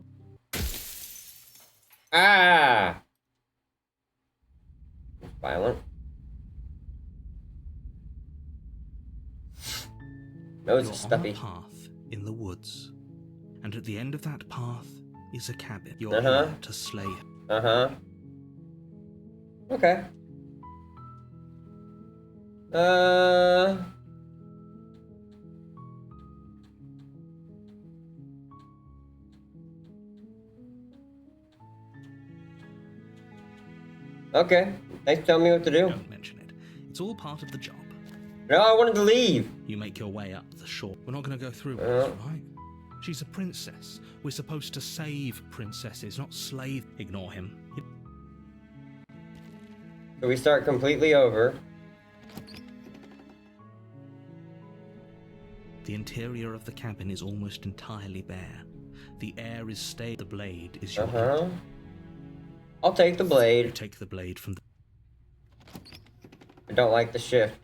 Ah! Violent. Nose You're is on a stuffy. path in the woods, and at the end of that path is a cabin. You're Uh-huh. here to slay it. Uh-huh. Okay. Okay. Thanks for telling me what to do. Don't mention it. It's all part of the job. No, I wanted to leave. You make your way up the shore. We're not going to go through with Uh. this, right? She's a princess. We're supposed to save princesses, not slay. Ignore him. So we start completely over. The interior of the cabin is almost entirely bare. The air is stale. The blade is your Uh-huh. I'll take the You blade. take the blade from the... I don't like the shift.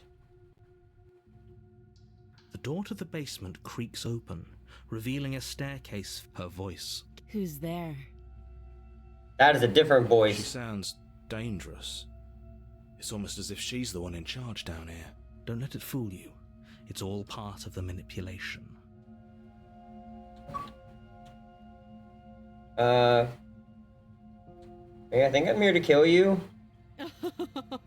The door to the basement creaks open, revealing a staircase. Her voice. Who's there? That is a different She voice. sounds dangerous. It's almost as if she's the one in charge down here. Don't let it fool you. It's all part of the manipulation. Hey, I think I'm here to kill you.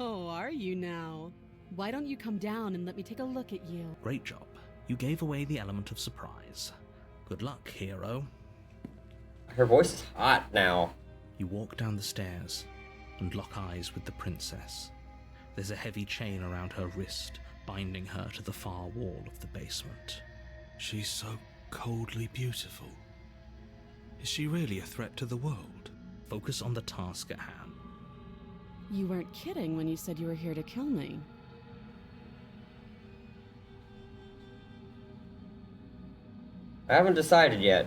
Oh, are you now? Why don't you come down and let me take a look at you? Great job. You gave away the element of surprise. Good luck, hero. Her voice is hot now. You walk down the stairs and lock eyes with the princess. There's a heavy chain around her wrist, binding her to the far wall of the basement. She's so coldly beautiful. Is she really a threat to the world? Focus on the task at hand. You weren't kidding when you said you were here to kill me. I haven't decided yet.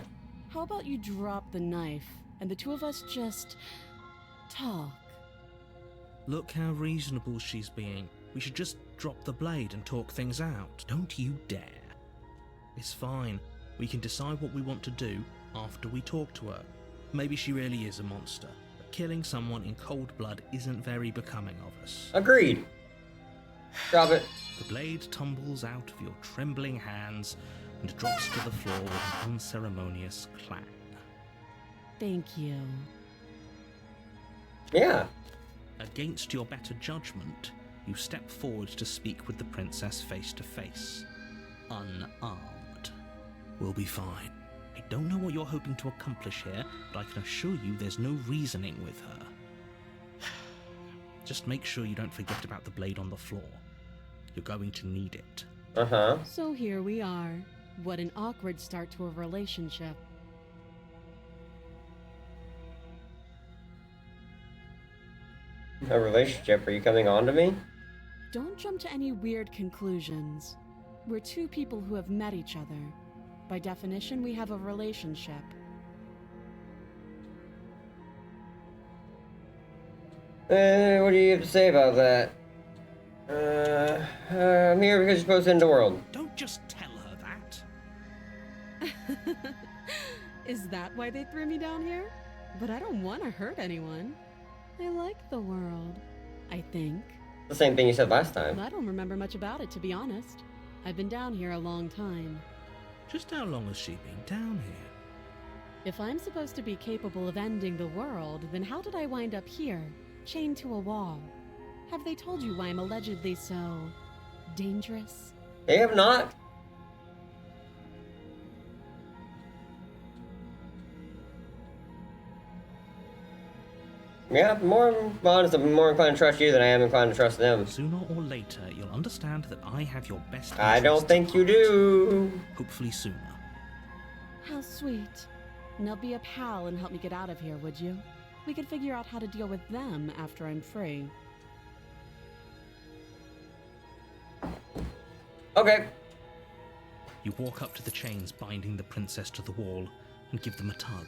How about you drop the knife and the two of us just talk? Look how reasonable she's being. We should just drop the blade and talk things out. Don't you dare. It's fine. We can decide what we want to do after we talk to her. Maybe she really is a monster, but killing someone in cold blood isn't very becoming of us. Agreed. Drop it. The blade tumbles out of your trembling hands and drops to the floor with an unceremonious clang. Thank you. Yeah. Against your better judgment, you step forward to speak with the princess face to face, unarmed. We'll be fine. I don't know what you're hoping to accomplish here, but I can assure you there's no reasoning with her. Just make sure you don't forget about the blade on the floor. You're going to need it. Uh-huh. So here we are. What an awkward start to a relationship. A relationship? Are you coming on to me? Don't jump to any weird conclusions. We're two people who have met each other. By definition, we have a relationship. What do you have to say about that? I'm here because you're supposed to end the world. Don't just tell her that. Is that why they threw me down here? But I don't want to hurt anyone. I like the world, I think. The same thing you said last time. I don't remember much about it, to be honest. I've been down here a long time. Just how long has she been down here? If I'm supposed to be capable of ending the world, then how did I wind up here, chained to a wall? Have they told you why I'm allegedly so dangerous? They have not. Yeah, more honest, I'm more inclined to trust you than I am inclined to trust them. Sooner or later, you'll understand that I have your best I don't interests think at you heart. do. Hopefully sooner. How sweet. Now be a pal and help me get out of here, would you? We could figure out how to deal with them after I'm free. Okay. You walk up to the chains binding the princess to the wall and give them a tug.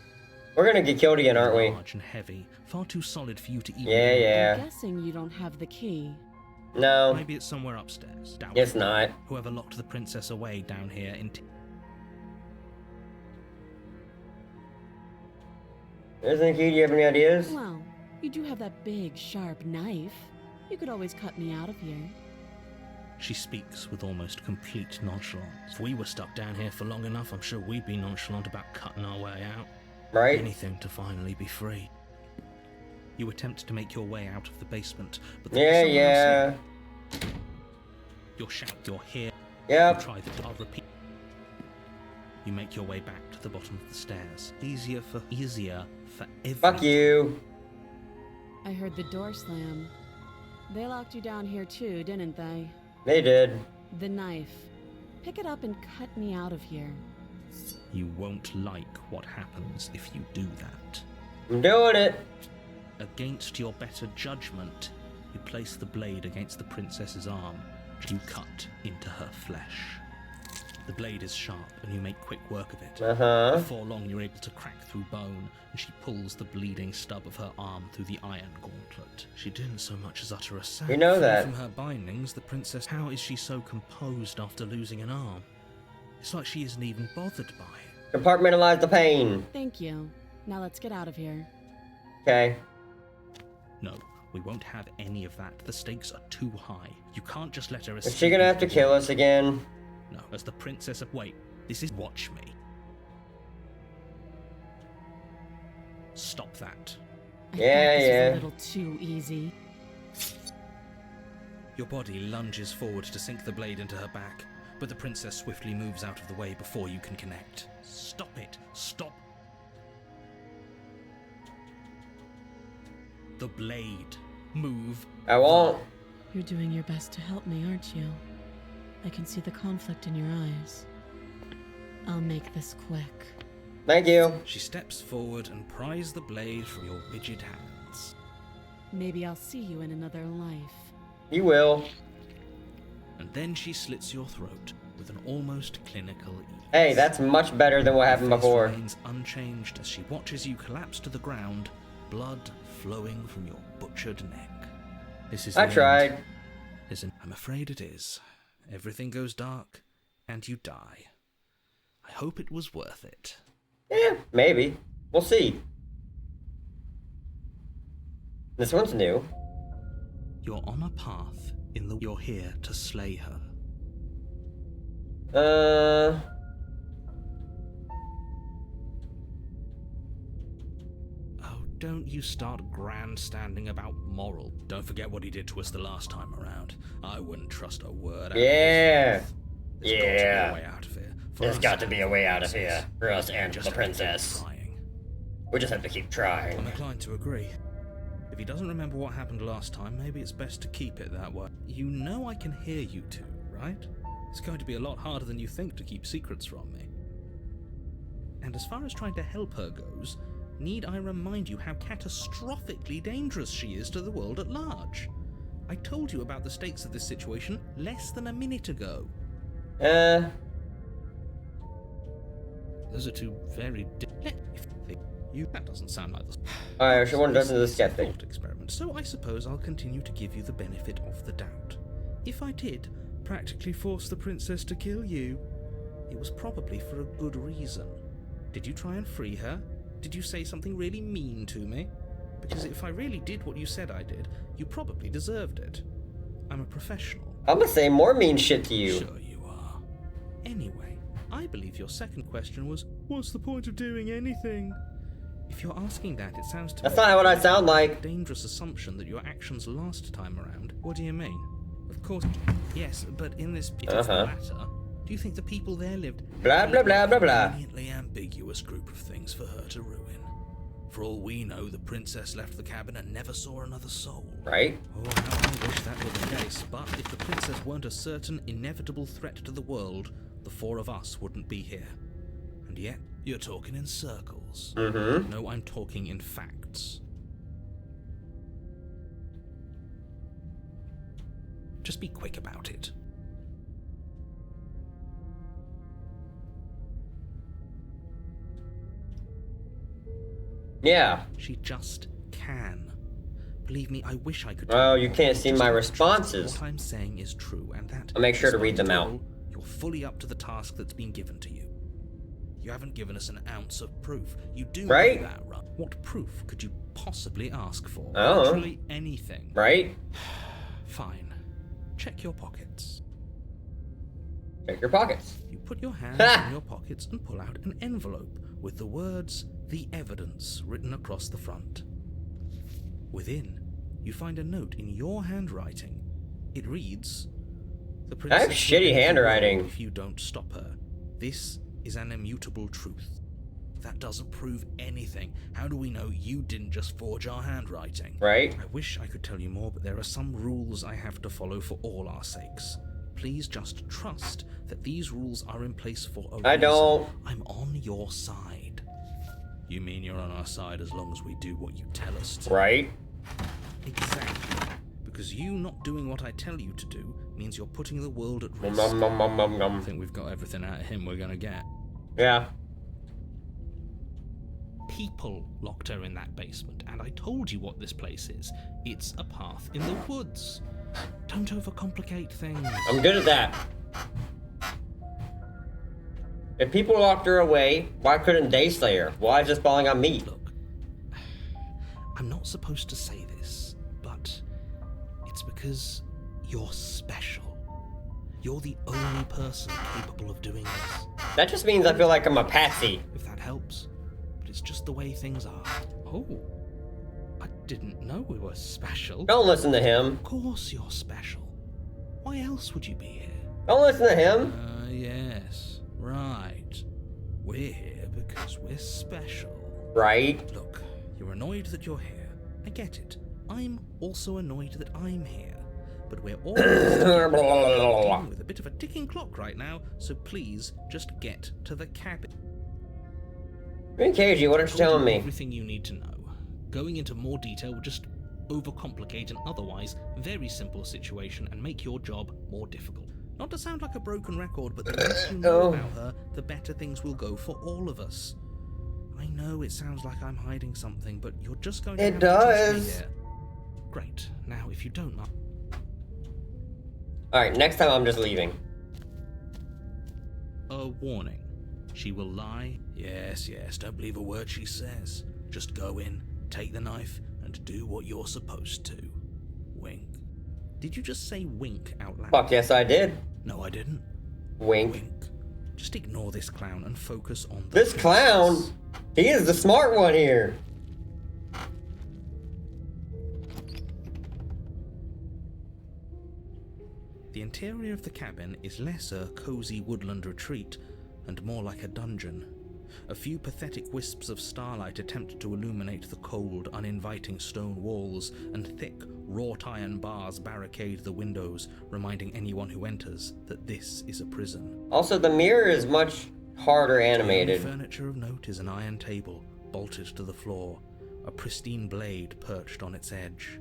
We're gonna get killed again, aren't we? Large and heavy, far too solid for you to even... Yeah, I'm yeah. guessing you don't have the key. No, Maybe it's somewhere upstairs. Doubt it's it. not. Whoever locked the princess away down here in... Nikki, do you have any ideas? Well, you do have that big, sharp knife. You could always cut me out of here. She speaks with almost complete nonchalance. If we were stuck down here for long enough, I'm sure we'd be nonchalant about cutting our way out. Right? Anything to finally be free. You attempt to make your way out of the basement, but Yeah, there's someone else here. You'll shout, you're here. Yep. Try that, I'll repeat. You make your way back to the bottom of the stairs. Easier for everyone. Fuck you. I heard the door slam. They locked you down here too, didn't they? They did. The knife. Pick it up and cut me out of here. You won't like what happens if you do that. I'm doing it. Against your better judgment, you place the blade against the princess's arm. You cut into her flesh. The blade is sharp, and you make quick work of it. Before long, you're able to crack through bone, and she pulls the bleeding stub of her arm through the iron gauntlet. She didn't so much as utter a sound. You know Free that. From her bindings, the princess... How is she so composed after losing an arm? It's like she isn't even bothered by it. Compartmentalize the pain. Thank you. Now let's get out of here. Okay. No, we won't have any of that. The stakes are too high. You can't just let her escape. Is she gonna have to kill us again? No, as the princess of... Wait, this is... Watch me. Stop that. I Yeah, thought this yeah. was a little too easy. Your body lunges forward to sink the blade into her back, but the princess swiftly moves out of the way before you can connect. Stop it. Stop. The blade. Move. I won't. You're doing your best to help me, aren't you? I can see the conflict in your eyes. I'll make this quick. Thank you. She steps forward and pries the blade from your rigid hands. Maybe I'll see you in another life. You will. And then she slits your throat with an almost clinical ease. Hey, that's much better than what happened Her face before. remains unchanged as she watches you collapse to the ground, blood flowing from your butchered neck. This is I the tried. end, isn't? I'm afraid it is. Everything goes dark, and you die. I hope it was worth it. Yeah, maybe. We'll see. This one's new. You're on a path in the... You're here to slay her. Oh, don't you start grandstanding about moral. Don't forget what he did to us the last time around. I wouldn't trust a word. out of his Yeah. mouth. There's got to be Yeah. a way out of here. For There's us got to and be the a way out of princess. here. For us and Just the have to keep princess. trying. We just have to keep I'm trying. inclined to agree. If he doesn't remember what happened last time, maybe it's best to keep it that way. You know I can hear you two, right? It's going to be a lot harder than you think to keep secrets from me. And as far as trying to help her goes, need I remind you how catastrophically dangerous she is to the world at large? I told you about the stakes of this situation less than a minute ago. Those are two very that doesn't sound like the... Alright, so one doesn't do the It's a skeptic. thought experiment, so I suppose I'll continue to give you the benefit of the doubt. If I did practically force the princess to kill you, it was probably for a good reason. Did you try and free her? Did you say something really mean to me? Because if I really did what you said I did, you probably deserved it. I'm a professional. I'm gonna say more mean shit to you. Sure you are. Anyway, I believe your second question was, what's the point of doing anything? If you're asking that, it sounds to That's me not what I like sound a like. dangerous assumption that your actions last time around. What do you mean? Of course, yes, but in this bit of the latter, do you think the people there lived Blah, blah, blah, blah, blah. conveniently ambiguous group of things for her to ruin? For all we know, the princess left the cabin and never saw another soul. Right? Oh, how I wish that were the case, but if the princess weren't a certain inevitable threat to the world, the four of us wouldn't be here. And yet, you're talking in circles. Mm-hmm. No, I'm talking in facts. Just be quick about it. Yeah. She just can. Believe me, I wish I could. Oh, you can't see Just my have to trust responses. What I'm saying is true, and that. I'll make sure to despite read them it out. all, you're fully up to the task that's been given to you. You haven't given us an ounce of proof. You do Right? know that, right? What proof could you possibly ask for? I don't know. Literally anything. Right? Fine. Check your pockets. Check your pockets. You put your hands in your pockets and pull out an envelope with the words "The Evidence" written across the front. Within, you find a note in your handwriting. It reads, "The I princess have will shitty end the world handwriting. if you don't stop her. This is an immutable truth." That doesn't prove anything. How do we know you didn't just forge our handwriting? Right? I wish I could tell you more, but there are some rules I have to follow for all our sakes. Please just trust that these rules are in place for a reason. I don't. I'm on your side. You mean you're on our side as long as we do what you tell us to? Right? Exactly. Because you not doing what I tell you to do means you're putting the world at risk. Nom, nom, nom, nom, I nom. think we've got everything out of him we're gonna get. Yeah. People locked her in that basement, and I told you what this place is. It's a path in the woods. Don't overcomplicate things. I'm good at that. If people locked her away, why couldn't they slay her? Why is this falling on me? Look, I'm not supposed to say this, but it's because you're special. You're the only person capable of doing this. That just means I feel like I'm a patsy. If that helps. But it's just the way things are. Oh, I didn't know we were special. Don't listen to him. Of course you're special. Why else would you be here? Don't listen to him. Yes, right. We're here because we're special. Right? Look, you're annoyed that you're here. I get it. I'm also annoyed that I'm here. But we're all dealing with a bit of a ticking clock right now, so please just get to the cabin. KG, what are you Told telling me? Everything you need to know. Going into more detail would just overcomplicate an otherwise very simple situation and make your job more difficult. Not to sound like a broken record, but the less you know Oh. about her, the better things will go for all of us. I know it sounds like I'm hiding something, but you're just going to It have to trust me does. here. Great. Now, if you don't mind... Alright, next time I'm just leaving. A warning. She will lie. Yes, don't believe a word she says. Just go in, take the knife, and do what you're supposed to. Wink. Did you just say wink out loud? Fuck yes, I did. No, I didn't. Wink. Wink. Just ignore this clown and focus on the This clown? princess. He is the smart one here. The interior of the cabin is less a cozy woodland retreat and more like a dungeon. A few pathetic wisps of starlight attempt to illuminate the cold, uninviting stone walls, and thick, wrought iron bars barricade the windows, reminding anyone who enters that this is a prison. Also, the mirror is much harder The animated. only furniture of note is an iron table, bolted to the floor, a pristine blade perched on its edge.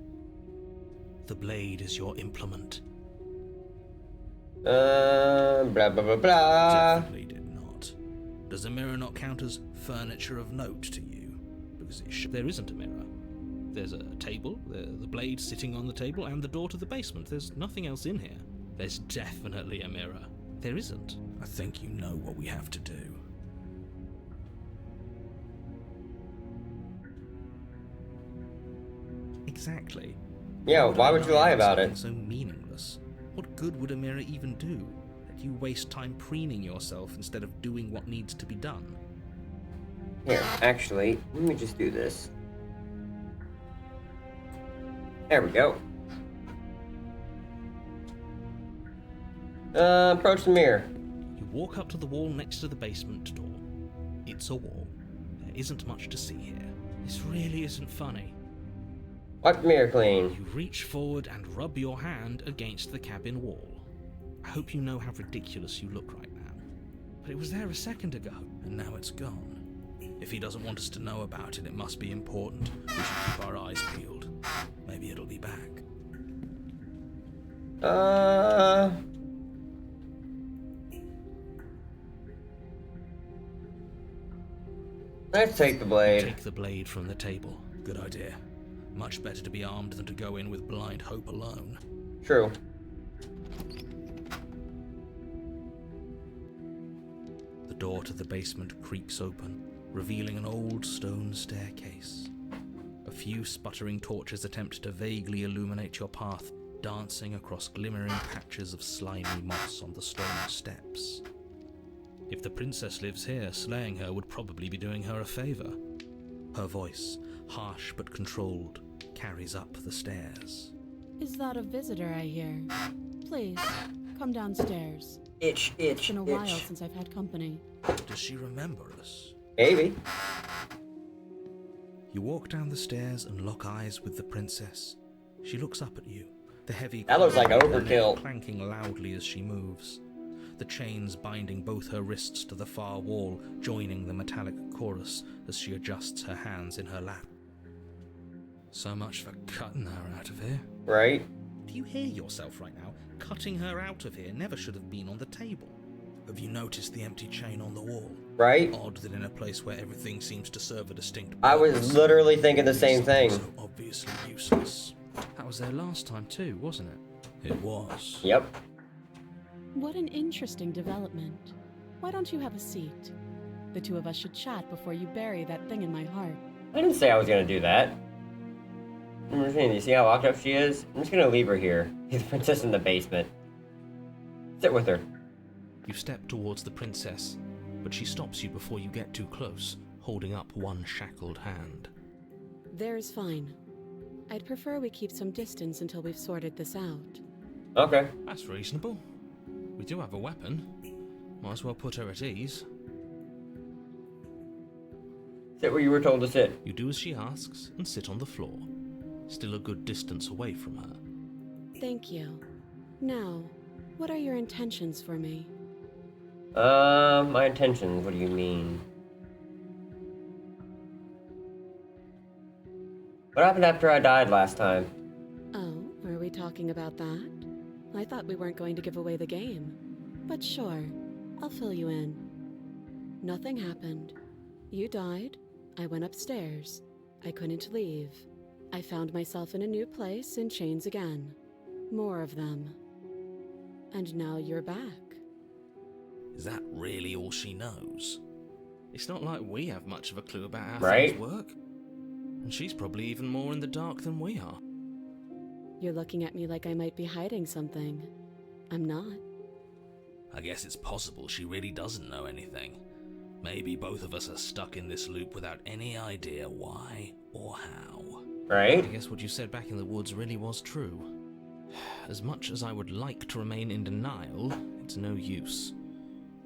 The blade is your implement. Blah blah blah blah. Definitely did not. Does a mirror not count as furniture of note to you? Because there isn't a mirror. There's a table, the blade sitting on the table, and the door to the basement. There's nothing else in here. There's definitely a mirror. There isn't. I think you know what we have to do. Exactly. Yeah, why would you lie about Something it? so meaningless. What good would a mirror even do? That you waste time preening yourself instead of doing what needs to be done. Here, actually, let me just do this. There we go. Approach the mirror. You walk up to the wall next to the basement door. It's a wall. There isn't much to see here. This really isn't funny. Wipe the mirror clean. You reach forward and rub your hand against the cabin wall. I hope you know how ridiculous you look right now. But it was there a second ago, and now it's gone. If he doesn't want us to know about it, it must be important. We should keep our eyes peeled. Maybe it'll be back. Let's take the blade. Take the blade from the table. Good idea. Much better to be armed than to go in with blind hope alone. True. The door to the basement creaks open, revealing an old stone staircase. A few sputtering torches attempt to vaguely illuminate your path, dancing across glimmering patches of slimy moss on the stone steps. If the princess lives here, slaying her would probably be doing her a favor. Her voice, harsh but controlled, carries up the stairs. Is that a visitor I hear? Please, come downstairs. Itch, It's itch, been a while itch. since I've had company. Does she remember us? Maybe. You walk down the stairs and lock eyes with the princess. She looks up at you, the heavy That looks like collar of her overkill. neck clanking loudly as she moves. The chains binding both her wrists to the far wall, joining the metallic chorus as she adjusts her hands in her lap. So much for cutting her out of here. Right? Do you hear yourself right now? Cutting her out of here never should have been on the table. Have you noticed the empty chain on the wall? Right? Odd that in a place where everything seems to serve a distinct I was purpose, literally thinking the same something thing. so obviously useless. That was there last time too, wasn't it? It was. Yep. What an interesting development. Why don't you have a seat? The two of us should chat before you bury that thing in my heart. I didn't say I was gonna do that. I'm just saying, you see how locked up she is? I'm just gonna leave her here. The princess in the basement. Sit with her. You step towards the princess, but she stops you before you get too close, holding up one shackled hand. There's fine. I'd prefer we keep some distance until we've sorted this out. Okay. That's reasonable. We do have a weapon. Might as well put her at ease. Sit where you were told to sit. You do as she asks and sit on the floor, still a good distance away from her. Thank you. Now, what are your intentions for me? My intentions, what do you mean? What happened after I died last time? Oh, are we talking about that? I thought we weren't going to give away the game. But sure, I'll fill you in. Nothing happened. You died. I went upstairs. I couldn't leave. I found myself in a new place in chains again. More of them. And now you're back. Is that really all she knows? It's not like we have much of a clue about how Right? things work. And she's probably even more in the dark than we are. You're looking at me like I might be hiding something. I'm not. I guess it's possible she really doesn't know anything. Maybe both of us are stuck in this loop without any idea why or how. I Right? guess what you said back in the woods really was true. As much as I would like to remain in denial, it's no use.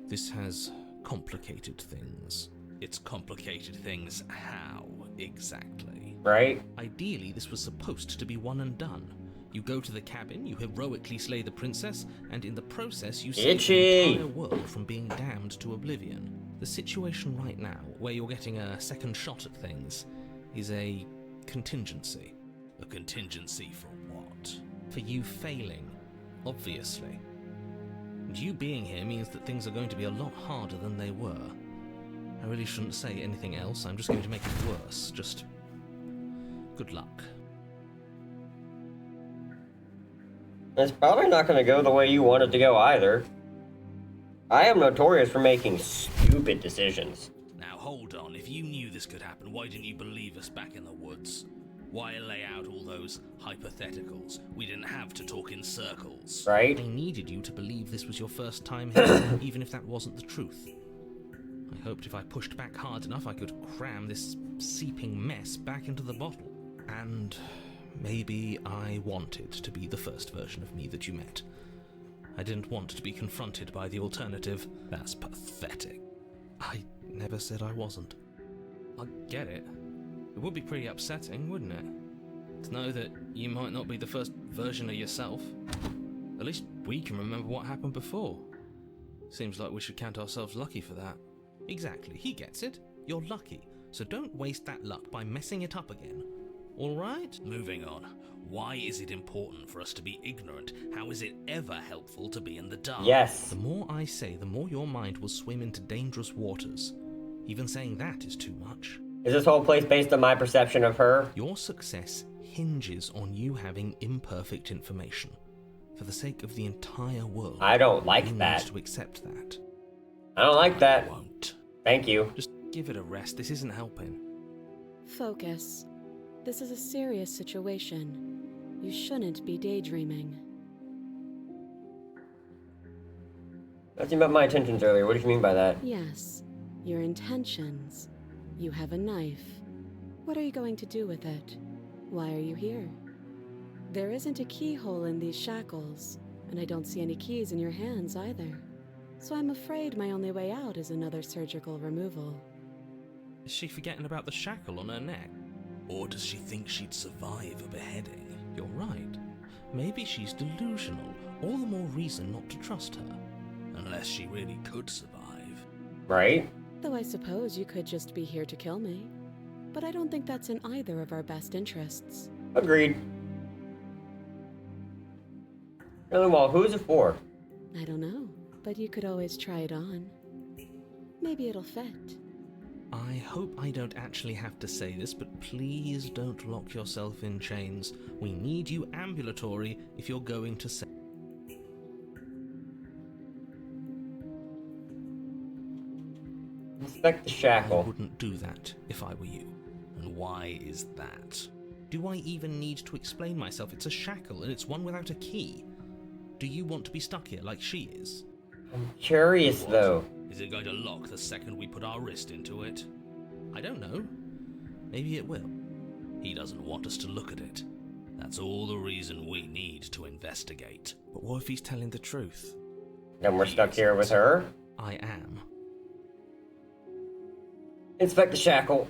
This has complicated things. It's complicated things how, exactly? Right? Ideally, this was supposed to be one and done. You go to the cabin, you heroically slay the princess, and in the process you save the Itchy. entire world from being damned to oblivion. The situation right now, where you're getting a second shot at things, is a contingency. A contingency for what? For you failing, obviously. And you being here means that things are going to be a lot harder than they were. I really shouldn't say anything else, I'm just going to make it worse. Just good luck. It's probably not gonna go the way you want it to go either. I am notorious for making stupid decisions. Now hold on, if you knew this could happen, why didn't you believe us back in the woods? Why lay out all those hypotheticals? We didn't have to talk in circles. Right? I needed you to believe this was your first time here, even if that wasn't the truth. I hoped if I pushed back hard enough I could cram this seeping mess back into the bottle. And maybe I wanted to be the first version of me that you met. I didn't want to be confronted by the alternative. That's pathetic. I never said I wasn't. I get it. It would be pretty upsetting, wouldn't it? To know that you might not be the first version of yourself. At least we can remember what happened before. Seems like we should count ourselves lucky for that. Exactly, he gets it. You're lucky. So don't waste that luck by messing it up again. Alright? Moving on. Why is it important for us to be ignorant? How is it ever helpful to be in the dark? Yes. The more I say, the more your mind will swim into dangerous waters. Even saying that is too much. Is this whole place based on my perception of her? Your success hinges on you having imperfect information. For the sake of the entire world, I don't like you that. need to accept that. I don't like I that. won't. Thank you. Just give it a rest. This isn't helping. Focus. This is a serious situation. You shouldn't be daydreaming. Nothing about my intentions earlier. What did you mean by that? Yes, your intentions. You have a knife. What are you going to do with it? Why are you here? There isn't a keyhole in these shackles, and I don't see any keys in your hands either. So I'm afraid my only way out is another surgical removal. Is she forgetting about the shackle on her neck? Or does she think she'd survive a beheading? You're right. Maybe she's delusional. All the more reason not to trust her. Unless she really could survive. Right? Though I suppose you could just be here to kill me. But I don't think that's in either of our best interests. Agreed. Really, well, who is it for? I don't know, but you could always try it on. Maybe it'll fit. I hope I don't actually have to say this, but please don't lock yourself in chains. We need you ambulatory if you're going to say. Inspect the I shackle. wouldn't do that if I were you. And why is that? Do I even need to explain myself? It's a shackle and it's one without a key. Do you want to be stuck here like she is? I'm curious, What? though. Is it going to lock the second we put our wrist into it? I don't know. Maybe it will. He doesn't want us to look at it. That's all the reason we need to investigate. But what if he's telling the truth? Then we're stuck here with her. I am. Inspect the shackle.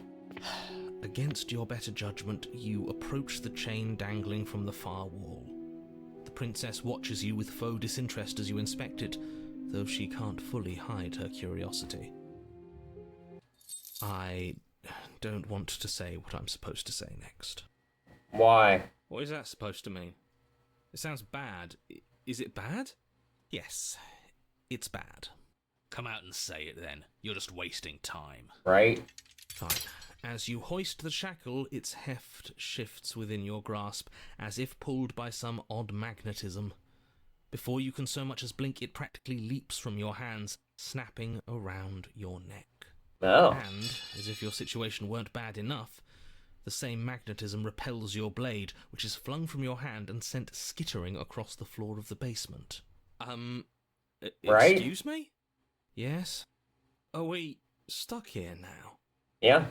Against your better judgment, you approach the chain dangling from the far wall. The princess watches you with faux disinterest as you inspect it, though she can't fully hide her curiosity. I don't want to say what I'm supposed to say next. Why? What is that supposed to mean? It sounds bad. Is it bad? Yes, it's bad. Come out and say it then. You're just wasting time. Right? Fine. As you hoist the shackle, its heft shifts within your grasp, as if pulled by some odd magnetism. Before you can so much as blink, it practically leaps from your hands, snapping around your neck. Oh. And, as if your situation weren't bad enough, the same magnetism repels your blade, which is flung from your hand and sent skittering across the floor of the basement. Right? Excuse me? Yes? Are we stuck here now? Yeah?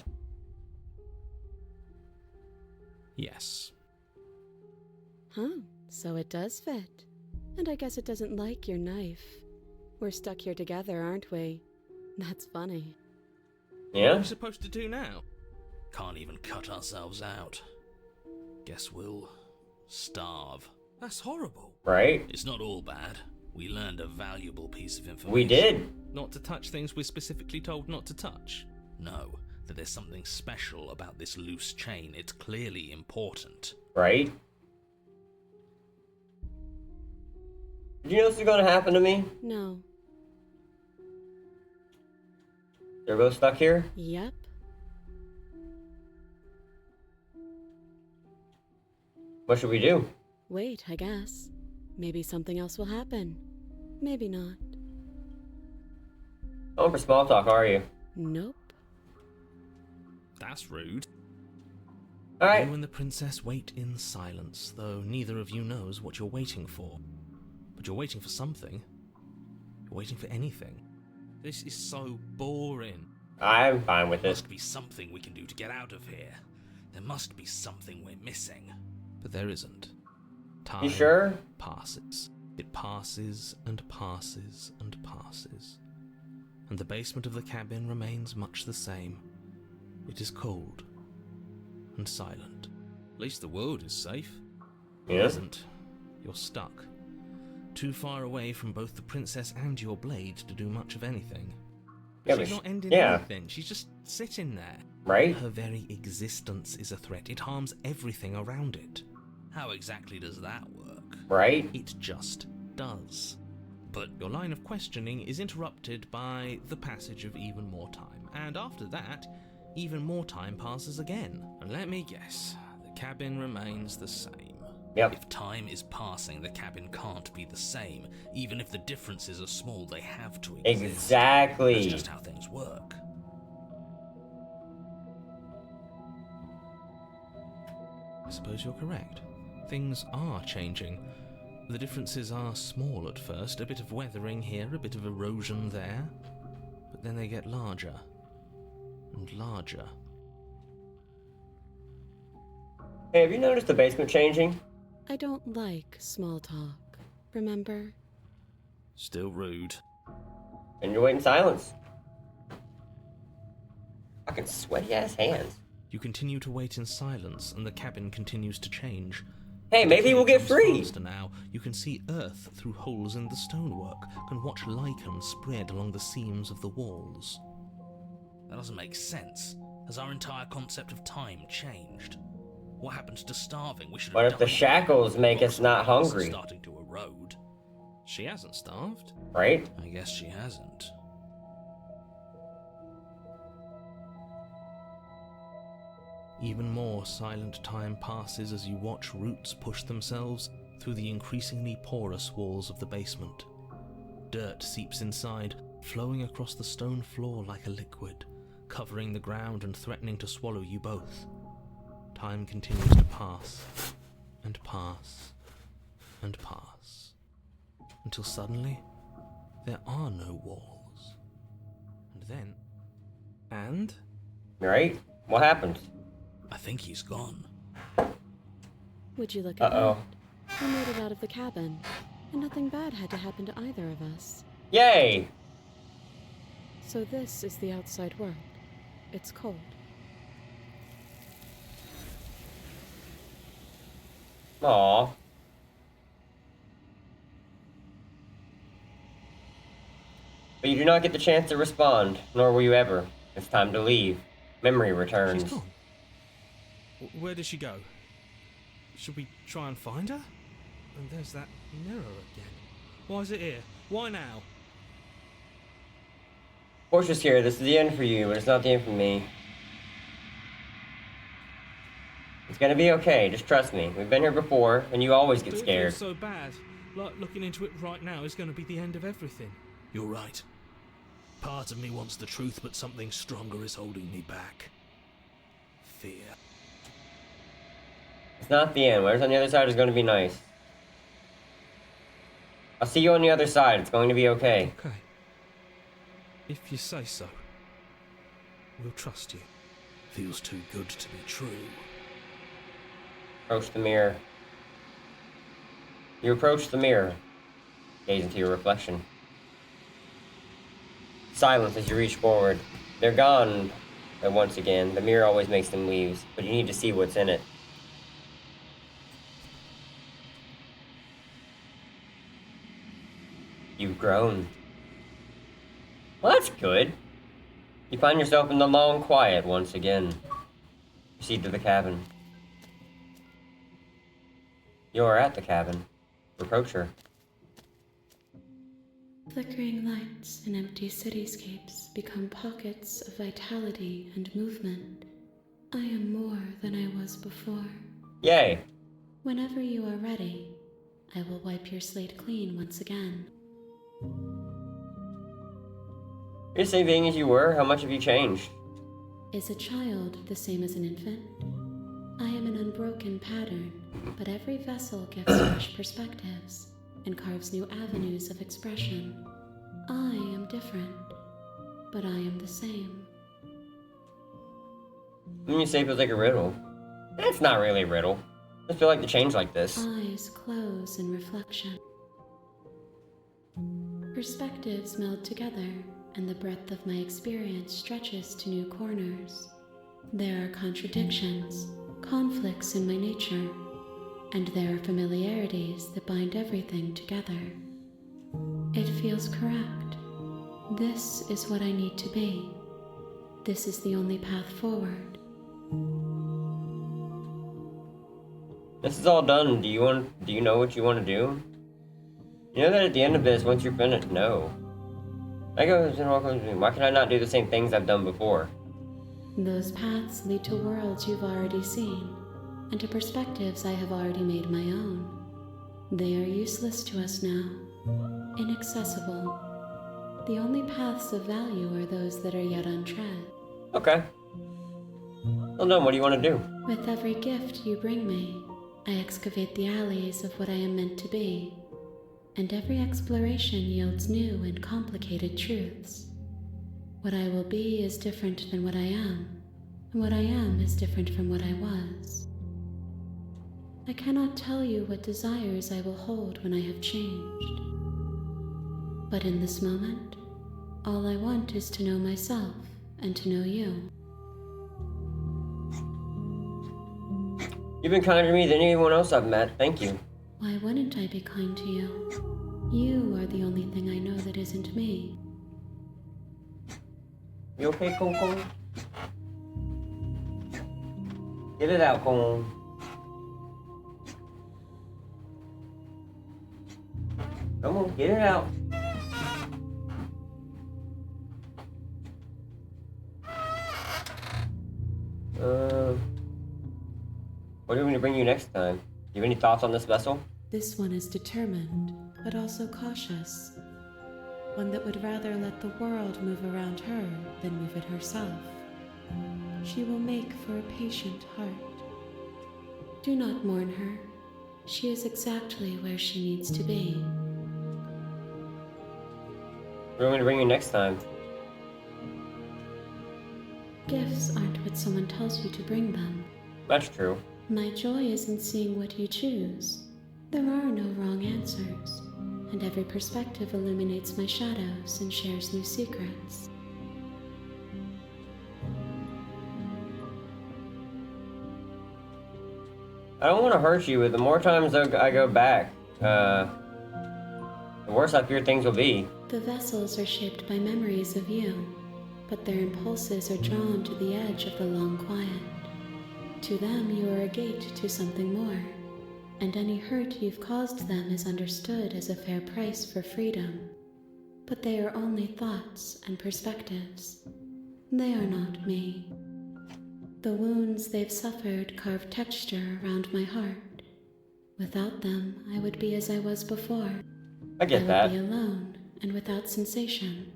Yes. Huh, so it does fit. And I guess it doesn't like your knife. We're stuck here together, aren't we? That's funny. What are Yeah? we supposed to do now? Can't even cut ourselves out. Guess we'll starve. That's horrible. Right? It's not all bad. We learned a valuable piece of information. We did. Not to touch things we're specifically told not to touch. No, that there's something special about this loose chain. It's clearly important. Right? Did you know this was gonna happen to me? No. They're both stuck here? Yep. What should we do? Wait, I guess. Maybe something else will happen. Maybe not. Oh, for small talk, are you? Nope. That's rude. Alright. You and the princess wait in silence, though neither of you knows what you're waiting for. But you're waiting for something. You're waiting for anything. This is so boring. I'm fine with There it. must be something we can do to get out of here. There must be something we're missing. But there isn't. Time You sure? passes. It passes and passes and passes. And the basement of the cabin remains much the same. It is cold and silent. At least the world is safe. It Yeah? isn't. You're stuck. Too far away from both the princess and your blade to do much of anything. Yeah, She's but not ending yeah. anything. She's just sitting there. Right? Her very existence is a threat. It harms everything around it. How exactly does that work? Right? It just does. But your line of questioning is interrupted by the passage of even more time. And after that, even more time passes again. And let me guess, the cabin remains the same. Yep. If time is passing, the cabin can't be the same. Even if the differences are small, they have to exist. Exactly. That's just how things work. I suppose you're correct. Things are changing. The differences are small at first, a bit of weathering here, a bit of erosion there, but then they get larger and larger. Hey, have you noticed the basement changing? I don't like small talk, remember? Still rude. And you're waiting in silence. Fucking sweaty ass hands. You continue to wait in silence, and the cabin continues to change. Hey, The maybe decay we'll get comes free. faster now. You can see earth through holes in the stonework, can watch lichen spread along the seams of the walls. That doesn't make sense. Has our entire concept of time changed? What happened to starving? We should What have if the died. shackles make us not Crops are hungry? starting to erode. She hasn't starved. Right? I guess she hasn't. Even more silent time passes as you watch roots push themselves through the increasingly porous walls of the basement. Dirt seeps inside, flowing across the stone floor like a liquid, covering the ground and threatening to swallow you both. Time continues to pass, and pass, and pass, until suddenly there are no walls. And then... And? Right? What happened? I think he's gone. Would you look at Uh-oh. that? We made it out of the cabin, and nothing bad had to happen to either of us. Yay! So this is the outside world. It's cold. Aw. But you do not get the chance to respond, nor will you ever. It's time to leave. Memory returns. She's gone. Where did she go? Should we try and find her? And there's that mirror again. Why is it here? Why now? Portia's here. This is the end for you, but it's not the end for me. It's gonna be okay. Just trust me. We've been here before, and you always get It scared. feels so bad. Like looking into it right now is going to be the end of everything. You're right. Part of me wants the truth, but something stronger is holding me back. Fear. It's not the end. Whatever's on the other side is going to be nice. I'll see you on the other side. It's going to be okay. Okay. If you say so. We'll trust you. Feels too good to be true. Approach the mirror. You approach the mirror. Gaze into your reflection. Silence as you reach forward. They're gone once again. The mirror always makes them leaves, but you need to see what's in it. You've grown. Well, that's good. You find yourself in the long quiet once again. Proceed to the cabin. You are at the cabin. Approach her. Flickering lights in empty cityscapes become pockets of vitality and movement. I am more than I was before. Yay! Whenever you are ready, I will wipe your slate clean once again. You're the same being as you were? How much have you changed? Is a child the same as an infant? I am an unbroken pattern, but every vessel gives fresh perspectives and carves new avenues of expression. I am different, but I am the same. When you say it feels like a riddle. That's not really a riddle. I just feel like to change like this. Eyes close in reflection. Perspectives meld together, and the breadth of my experience stretches to new corners. There are contradictions, conflicts in my nature, and there are familiarities that bind everything together. It feels correct. This is what I need to be. This is the only path forward. This is all done. Do you know what you want to do? You know that at the end of this, once you're finished, no. Why can I not do the same things I've done before? Those paths lead to worlds you've already seen. and to perspectives I have already made my own. They are useless to us now, inaccessible. The only paths of value are those that are yet untread. Okay. Well done, what do you want to do? With every gift you bring me, I excavate the alleys of what I am meant to be, and every exploration yields new and complicated truths. What I will be is different than what I am, and what I am is different from what I was. I cannot tell you what desires I will hold when I have changed. But in this moment, all I want is to know myself and to know you. You've been kinder to me than anyone else I've met. Thank you. Why wouldn't I be kind to you? You are the only thing I know that isn't me. You okay, Kong Kong? Get it out, Kong. Come on, get it out. What do you want me to bring you next time? Do you have any thoughts on this vessel? This one is determined, but also cautious. One that would rather let the world move around her than move it herself. She will make for a patient heart. Do not mourn her. She is exactly where she needs to be. What do you want me to bring you next time? Gifts aren't what someone tells you to bring them. That's true. My joy is in seeing what you choose. There are no wrong answers, and every perspective illuminates my shadows and shares new secrets. I don't want to hurt you, but the more times I go back, the worse I fear things will be. The vessels are shaped by memories of you, but their impulses are drawn to the edge of the long quiet. To them, you are a gate to something more, and any hurt you've caused them is understood as a fair price for freedom. But they are only thoughts and perspectives. They are not me. The wounds they've suffered carve texture around my heart. Without them, I would be as I was before. I get that. I would be alone and without sensation.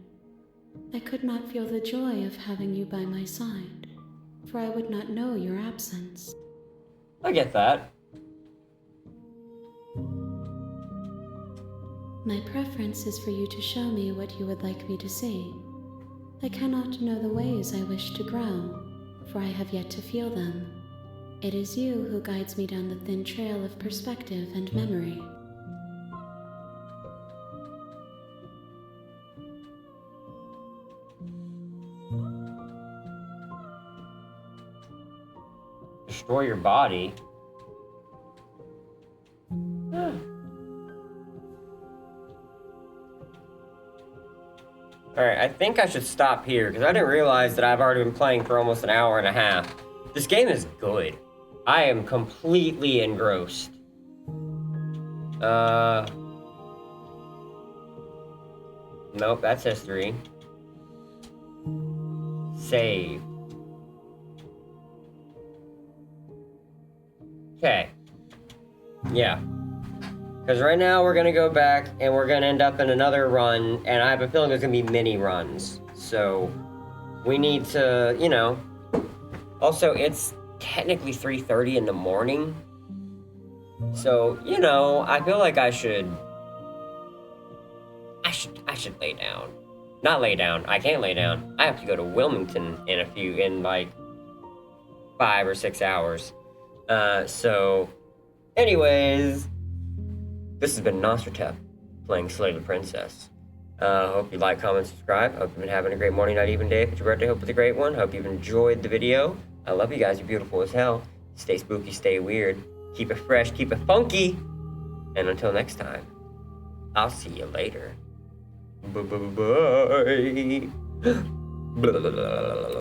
I could not feel the joy of having you by my side, for I would not know your absence. I get that. My preference is for you to show me what you would like me to see. I cannot know the ways I wish to grow, for I have yet to feel them. It is you who guides me down the thin trail of perspective and memory. Destroy your body? Alright, I think I should stop here, because I didn't realize that I've already been playing for almost an hour and a half. This game is good. I am completely engrossed. Nope, that's history. Save. Okay. Yeah. Because right now we're going to go back and we're going to end up in another run, and I have a feeling there's going to be mini runs. So we need to, you know. Also, it's technically 3:30 in the morning. So, you know, I feel like I should lay down. Not lay down. I can't lay down. I have to go to Wilmington in like 5 or 6 hours. So anyways, this has been Nostratep playing Slay the Princess. Hope you like, comment, subscribe. Hope you've been having a great morning, night, even day. If it's your birthday, hope it's a great one. Hope you've enjoyed the video. I love you guys. You're beautiful as hell. Stay spooky, stay weird. Keep it fresh, keep it funky. And until next time, I'll see you later. Bye.